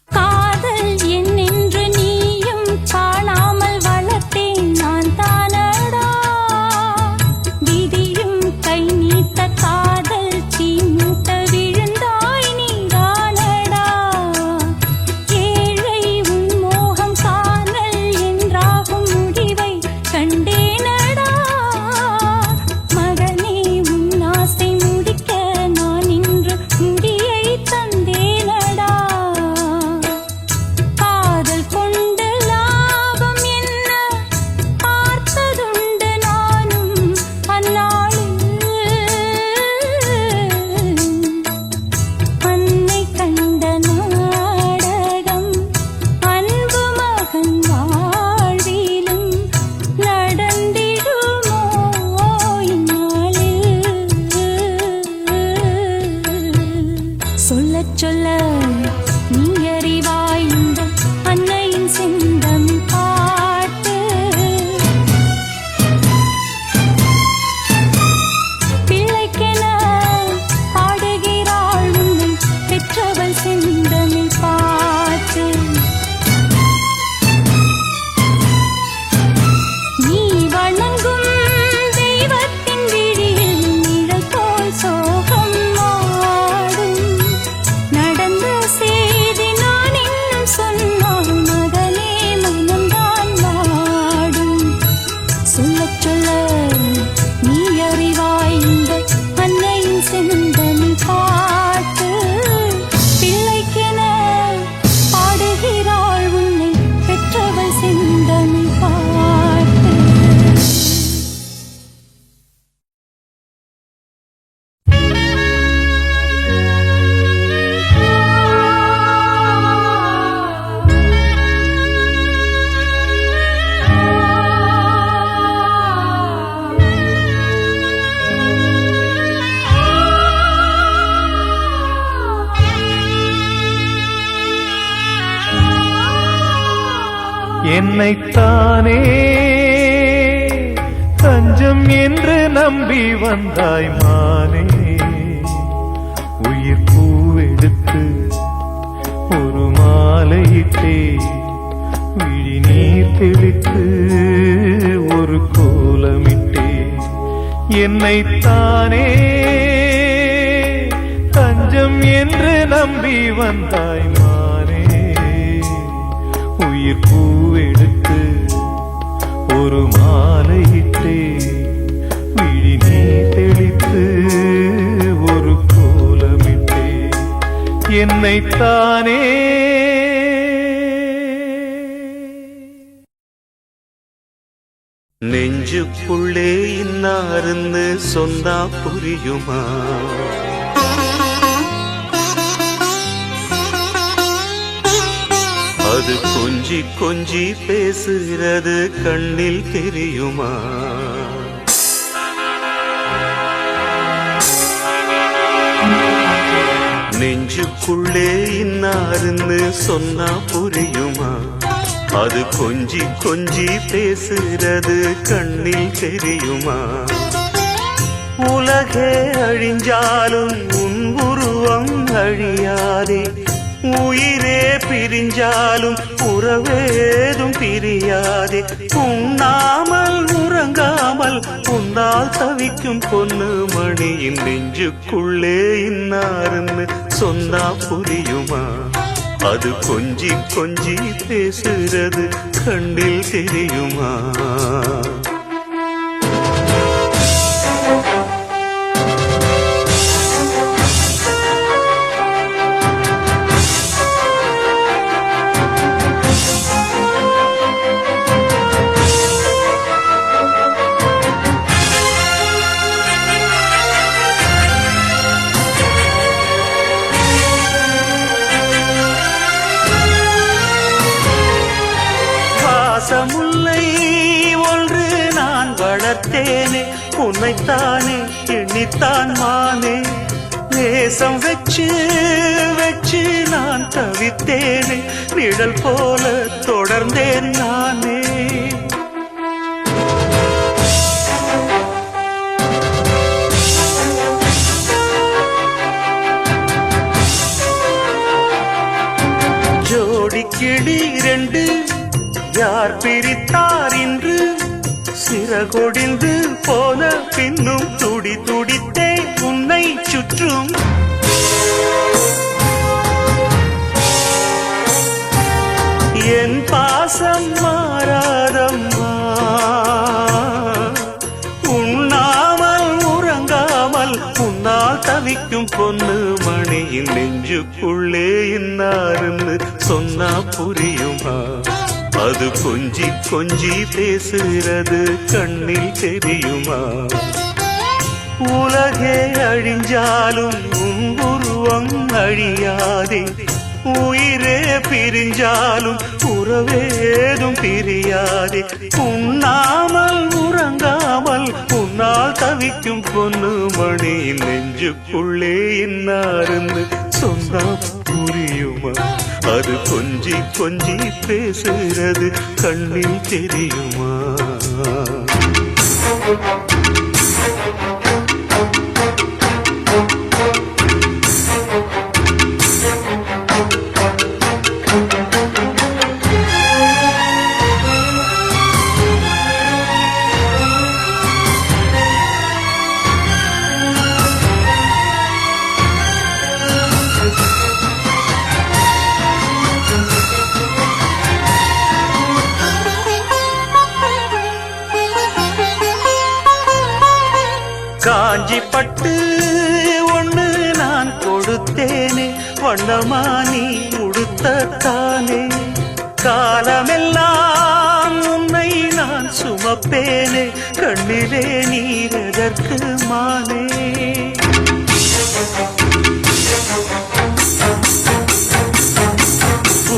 B: காதல் என்னென்று நீயும் காணாமல் வளர்த்தேன் நான் தானடா. விதியும் கை நீட்ட காதல் சீமூட்ட விழுந்தாய் நீதானடா. ஏழை உன் மோகம் காணல் என்றாகும் முடிவை கண்டேனடா. மகனே உன் ஆசை முடிக்க நான் இன்று முடியை தந்தேனடா. காதல் கொண்டு லாபம் என்ன பார்த்ததுண்டு நானும் அந்நாளில். அன்னை கண்ட நாடகம் அன்பு மகன் வாழ்விலும் நடந்திடுமோ இந்நாளில். சொல்லச் சொல்ல நீ அறிவாய் இந்த அன்னையின் செந்தம் பாட்டு. பிள்ளைக்கென பாடுகிறாள் உன்னை பெற்றவள் செந்தமிழ் பாட்டு. நீ வணங்கும் தெய்வத்தின் விழியில் நிழல் போல் சோகம் மாடும். நடந்த செய்தி நான் இன்னும் சொன்னால் மகனே மனம்தான் வாடும். சொல்லச் சொல்ல நீ அறிவாய் இந்த அன்னையின் செந்தமிழ் பாட்டு. பிள்ளைக்கென பாடுகிறாள் உன்னை பெற்றவள் செந்தமிழ் பாட்டு.
C: என்னைத்தானே தஞ்சம் என்று நம்பி வந்தாய் மானே. உயிர் பூவெடுத்து ஒரு மாலையிட்டே விழி நீர் தெளித்து ஒரு கோலமிட்டே. என்னைத்தானே தஞ்சம் என்று நம்பி வந்தாய் மானே. உயிர் பூவெடுத்து ஒரு மாலையிட்டே விழி நீ தெளித்து ஒரு கோலமிட்டே. என்னைத்தானே
E: நெஞ்சுக்குள்ளே இன்னாருன்னு சொன்னா புரியுமா? அது கொஞ்சி கொஞ்சி பேசுகிறது கண்ணில் தெரியுமா? நெஞ்சுக்குள்ளே இன்னாருன்னு சொன்னா புரியுமா? அது கொஞ்சி கொஞ்சி பேசுகிறது கண்ணில் தெரியுமா? உலகே அழிஞ்சாலும் உன் உருவம் அழியாதே. உயிரே பிரிஞ்சாலும் உறவேதும் பிரியாதே. உண்ணாமல் உறங்காமல் உன்னால் தவிக்கும் பொண்ணு மணியின் நெஞ்சுக்குள்ளே இன்னாருன்னு சொன்னா புரியுமா? அது கொஞ்சி கொஞ்சி பேசுறது கண்ணில் தெரியுமா? பாசமுல்லை ஒன்று நான் வளர்த்தேனே, உன்னைத்தானே எண்ணித்தான் மானே. நேசம் வச்சு வச்சு நான் தவித்தேனே, நிழல் போல தொடர்ந்தேன் நானே. ஜோடி கிளி இரண்டு யார் பிரித்தார் இன்று? சிறகொடிந்து போன பின்னும் துடி துடித்தே உன்னை சுற்றும். என் பாசம் மாறாதம்மா, உண்ணாமல் உறங்காமல் உன்னால் தவிக்கும் பொண்ணு மணியின் நெஞ்சுக்குள்ளே இன்னாருன்னு சொன்னா புரியுமா? அது கொஞ்சி கொஞ்சி பேசுறது கண்ணில் தெரியுமா? உலகே அழிஞ்சாலும் உன் உருவம் அழியாதே. உயிரே பிரிஞ்சாலும் உறவேதும் பிரியாதே. உண்ணாமல் உறங்காமல் உன்னால் தவிக்கும் பொண்ணு மணியின் நெஞ்சுக்குள்ளே இன்னாருன்னு சொன்னா புரியுமா? அது கொஞ்சி கொஞ்சி பேசுறது கண்ணில் தெரியுமா? காஞ்சி பட்டு ஒண்ணு நான் கொடுத்தேனே, வண்ணமா நீ உடுத்தத்தானே. காலமெல்லாம் உன்னை நான் சுமப்பேனே, கண்ணிலே நீரதற்கு மானே.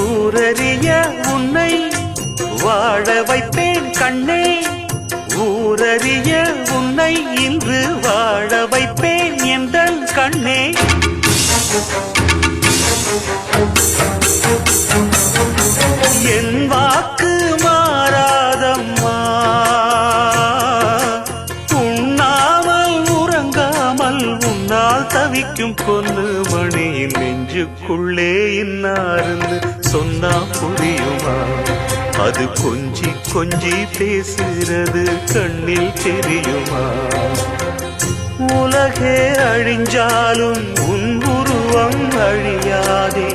E: ஊரறிய உன்னை வாழ வைப்பேன் கண்ணே, ஊரறிய உன்னை இன்று வாழ வைப்பேன் எந்தன் கண்ணே. என் வாக்கு மாறாதம்மா, உண்ணாமல் உறங்காமல் உன்னால் தவிக்கும் பொண்ணு மணியின் நெஞ்சுக்குள்ளே இன்னாருன்னு சொன்னா புரியுமா? அது கொஞ்சி கொஞ்சி பேசுறது கண்ணில் தெரியுமா? உலகே அழிஞ்சாலும் உன் உருவம் அழியாதே.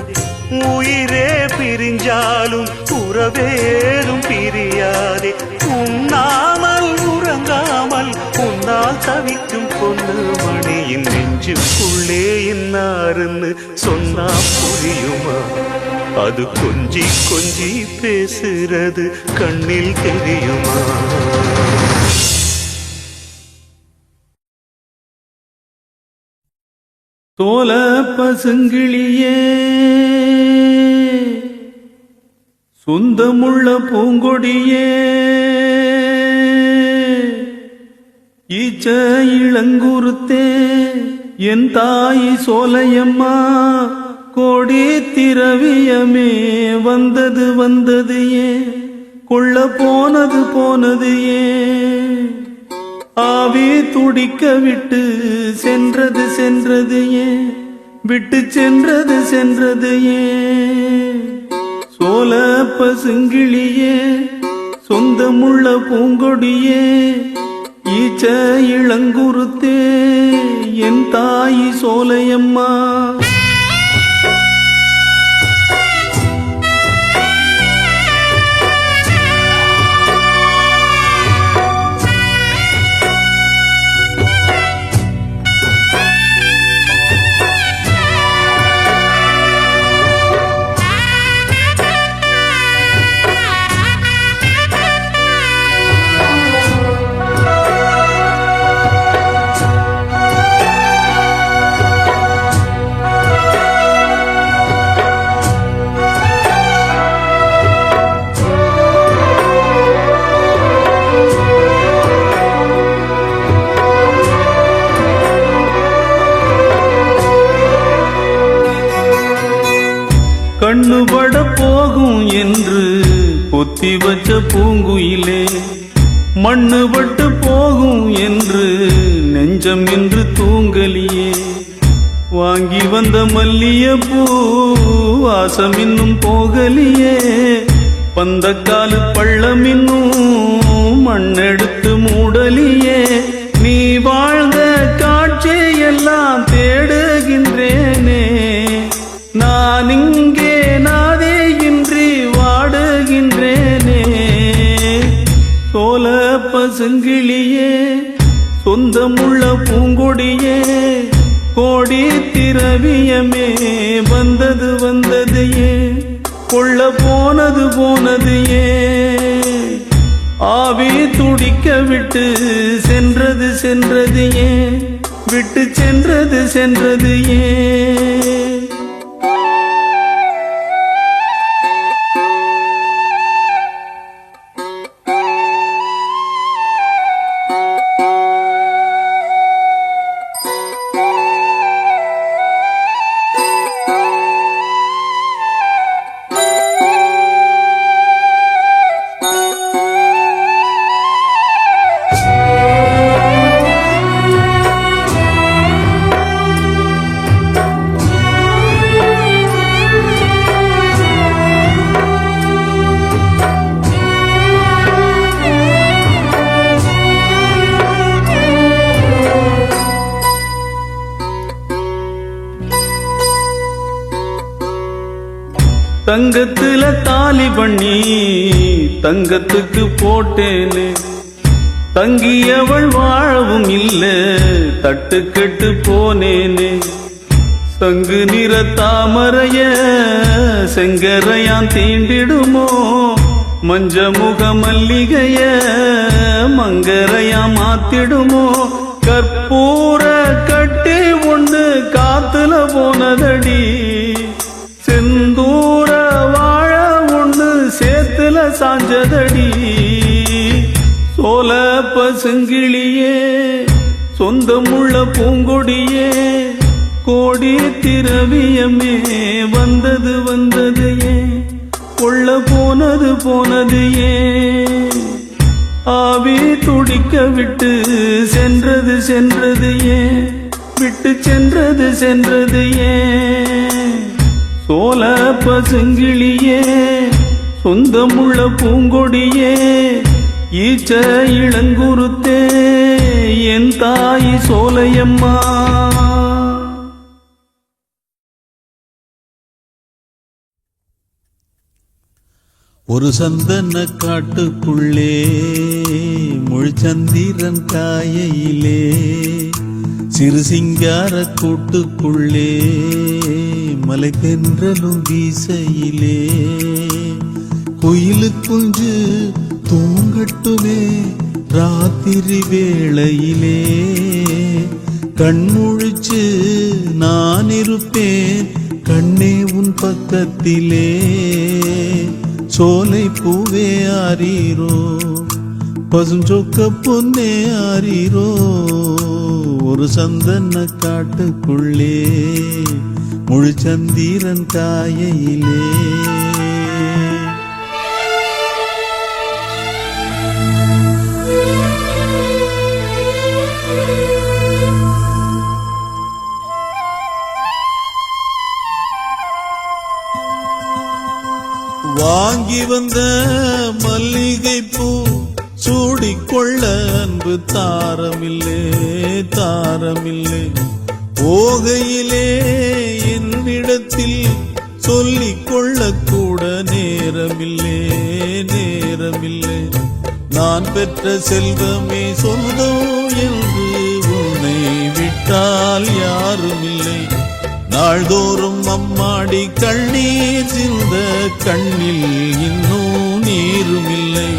E: உயிரே பிரிஞ்சாலும் உறவேதும் பிரியாதே. உண்ணாமல் உறங்காமல் உன்னால் தவிக்கும் பொண்ணு மணியின் நெஞ்சுக்குள்ளே இன்னாருன்னு சொன்னா புரியுமா? அது கொஞ்சி கொஞ்சி பேசுறது கண்ணில் தெரியுமா?
D: தோல பசுங்கிளியே, சொந்தமுள்ள பூங்கொடியே, ஈச்ச இளங்குருத்தே, என் தாய் சோலையம்மா, கோடி திரவியமே வந்தது வந்தது ஏன், கொள்ள போனது போனது ஏன், ஆவி துடிக்க விட்டு சென்றது சென்றது ஏன், விட்டு சென்றது சென்றது ஏன், சோல பசுங்கிளியே சொந்தமுள்ள பூங்கொடியே ஈச்ச இளங்குருத்தே என் தாயி சோலையம்மா. கண்ணுபட போகும் என்று பொத்தி வச்ச பூங்குயிலே மண்ணுபட்டு போகும் என்று நெஞ்சம் என்று தூங்கலியே. வாங்கி வந்த மல்லியப்பூ வாசம் இன்னும் போகலியே. பந்தக்காலு பள்ளம் இன்னும் மண்ணெடுத்து மூடலியே. நீ வாழ்ந்த காட்சியெல்லாம் தேடுகின்றேனே நான் இங்கே நாதேயின்றி வாடுகின்றேனே. சோல பசுங்கிளியே சொந்தமுள்ள பூங்கொடியே கோடி திரவியமே வந்தது வந்தது ஏன் கொள்ள போனது போனது ஏன் ஆவி துடிக்க விட்டு சென்றது சென்றது ஏன் விட்டு சென்றது சென்றது ஏன். தங்கத்துல தாலி பண்ணி தங்கத்துக்கு போட்டேனே தங்கியவள் வாழவும் இல்ல தட்டு கெட்டு போனேனே. சங்கு நிற தாமரைய செங்கரையான் தீண்டிடுமோ மஞ்ச முக மல்லிகைய மங்கரையா மாத்திடுமோ. கற்பூர கட்டி ஒன்று காத்துல போனதடி செந்தூர வாழ ஒண்ணு சேத்துல சாஞ்சதடி. சோல பசுங்கிளியே சொந்தமுள்ள பூங்கொடியே கோடி திரவியமே வந்தது வந்தது ஏன் கொள்ள போனது போனது ஏன் ஆவி துடிக்க விட்டு சென்றது சென்றது ஏன் விட்டு சென்றது சென்றது ஏன். சோல பசுங்கிளியே சொந்தமுள்ள பூங்கொடியே ஈச்ச இளங்குருத்தே என் தாய் சோலையம்மா.
F: ஒரு சந்தன காட்டுக்குள்ளே முழுச்சந்திரன் காயையிலே சிறு சிங்கார கூட்டுக்குள்ளே மலை தென்றலும் வீசையிலே குயிலு குஞ்சு தூங்கட்டுமே ராத்திரி வேளையிலே கண்முழிச்சு நான் இருப்பேன் கண்ணே உன் பக்கத்திலே. சோலை பூவே ஆரீரோ பசுஞ்சொக்க பொன்னே ஆரீரோ ஒரு சந்தன காட்டுக்குள்ளே முழுச்சந்திரன் காயையிலே. வாங்கி வந்த மல்லிகை பூ சூடிக்கொள்ள அன்பு தாரமில்லே தாரமில்லை. போகையிலே என்னிடத்தில் சொல்லிக் கொள்ள கூட நேரமில்லே நேரமில்லை. நான் பெற்ற செல்வமே சொந்தம் என்று உன்னை விட்டால் யாருமில்லை. நாள்தோறும் அம்மாடி கண்ணீர் சிந்த கண்ணில் இன்னும் நீருமில்லை.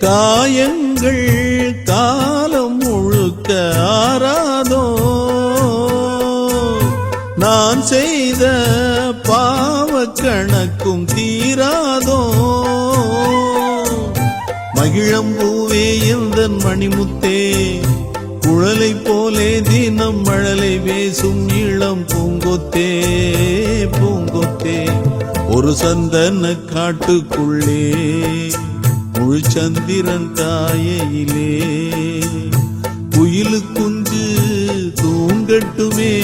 F: காயங்கள் காலம் முழுக்க ஆறாதோ, நான் செய்த பாவ கணக்கும் தீராதோ. மகிழம்பூவே எந்தன் மணிமுத்தே, குழலை போலே தினம் மழலை பேசும் இளம் பூங்கொத்தே பூங்கொத்தே. ஒரு சந்தன காட்டுக்குள்ளே முழு சந்திரன் காயையிலே குயிலு குஞ்சு தூங்கட்டுமே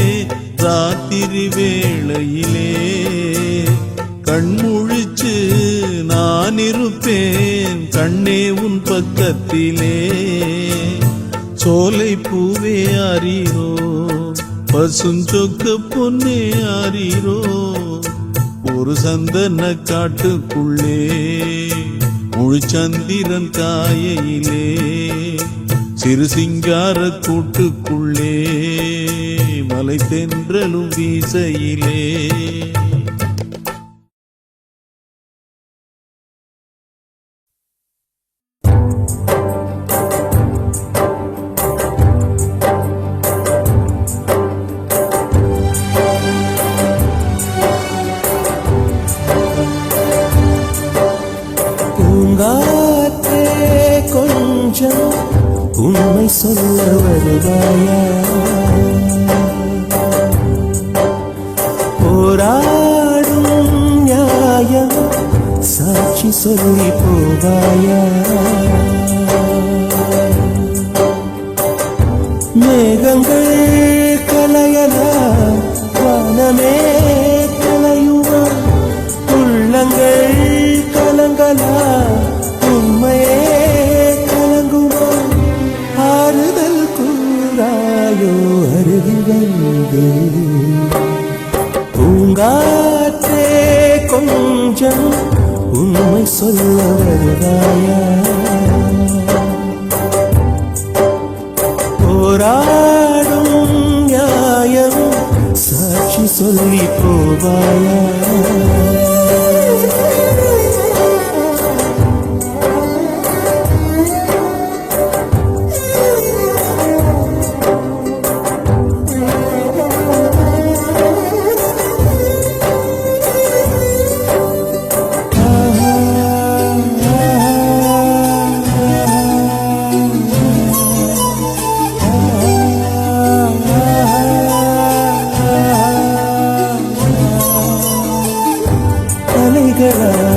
F: ராத்திரி வேளையிலே. கண்முழிச்சு நான் இருப்பேன் கண்ணே உன் பக்கத்திலே. சோலை பூவே ஆரீரோ, பசுஞ்சொக்க பொன்னே ஆரீரோ. ஒரு சந்தன காட்டுக்குள்ளே முழு சந்திரன் காயையிலே சிறு சிங்கார கூட்டுக்குள்ளே மலை தென்றலும் வீசையிலே.
G: பூங்காற்றே கொஞ்சம் உண்மை சொல்ல வருவாயா? போராடும் நியாயம் சாட்சி சொல்லி போவாயா? மேகங்கள் கலையலாம் வானமே கலையுமா? உள்ளங்கள் கலங்கலா உண்மையே கலங்குமா? ஆறுதல் கூறாயோ அருகில் வந்து? பூங்காற்றே கொஞ்சம் உண்மை சொல்ல வருவாயா? போராடும் நியாயம் சாட்சி சொல்லி போவாயா?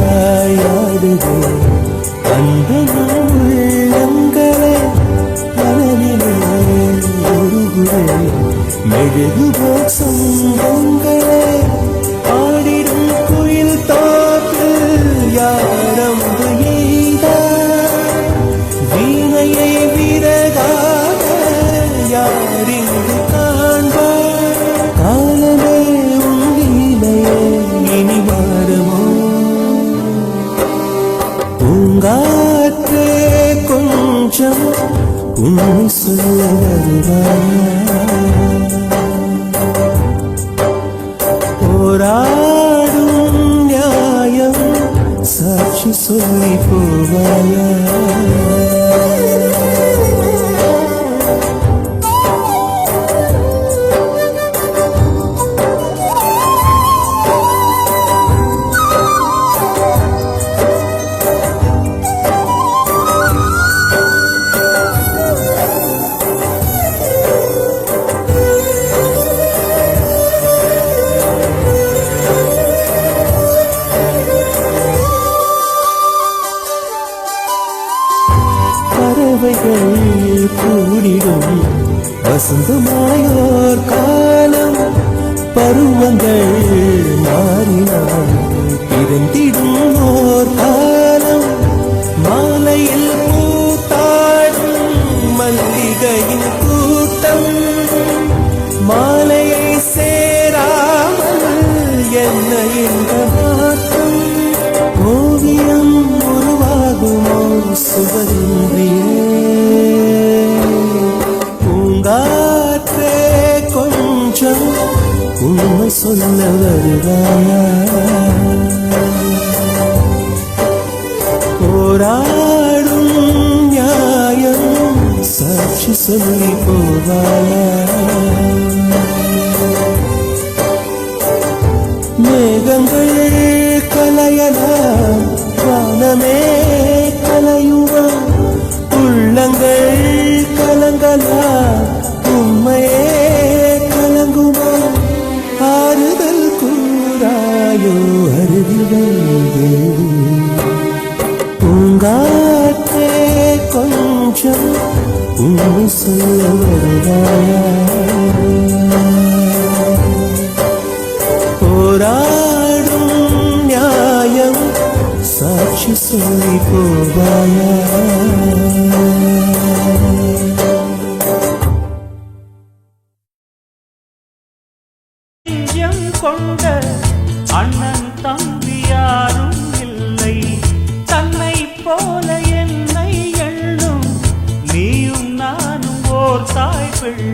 G: அலைகளாயாடுதே அந்த உள்ளங்களே, மனநிலே ஒருகுவே மெழுகுபோ சொந்தங்களே. ஆடிடும் குயில் தோற்று யாரம்பு எய்தார், வீணையை விரகாக யாரிங்கு காண்பார்? காலமே உன்னிலையே இனி மாறுமோ? பூங்காற்றே கொஞ்சம் உண்மை சொல்ல வருவாயா? போராடும் நியாயம் சாட்சி சொல்லி போவாயா? பறவைகள் கூடிடும் வசந்தமாயோர் காலம், பருவங்கள் மாறினால் பிறந்திடும் உண்மை சொல்ல வருவாயா போராடும் நியாயம் சாட்சி சொல்லி போவாயா மேகங்கள் கலையலாம் வானமே கலையுமா உள்ளங்கள் கலங்கலாம் உண்மையே கலங்குமா ஆறுதல் கூறாயோ அருகில் பூங்காற்றே கொஞ்சம் உண்மை சொல்ல வருவாயா போராடும் நியாயம் சாட்சி சொல்லி போவாயா
H: நெஞ்சம் கொண்ட அண்ணன் தம்பி யாரும் இல்லை தன்னை போல என்னை எண்ணும் நீயும் நானும் ஓர் தாய் பிள்ளை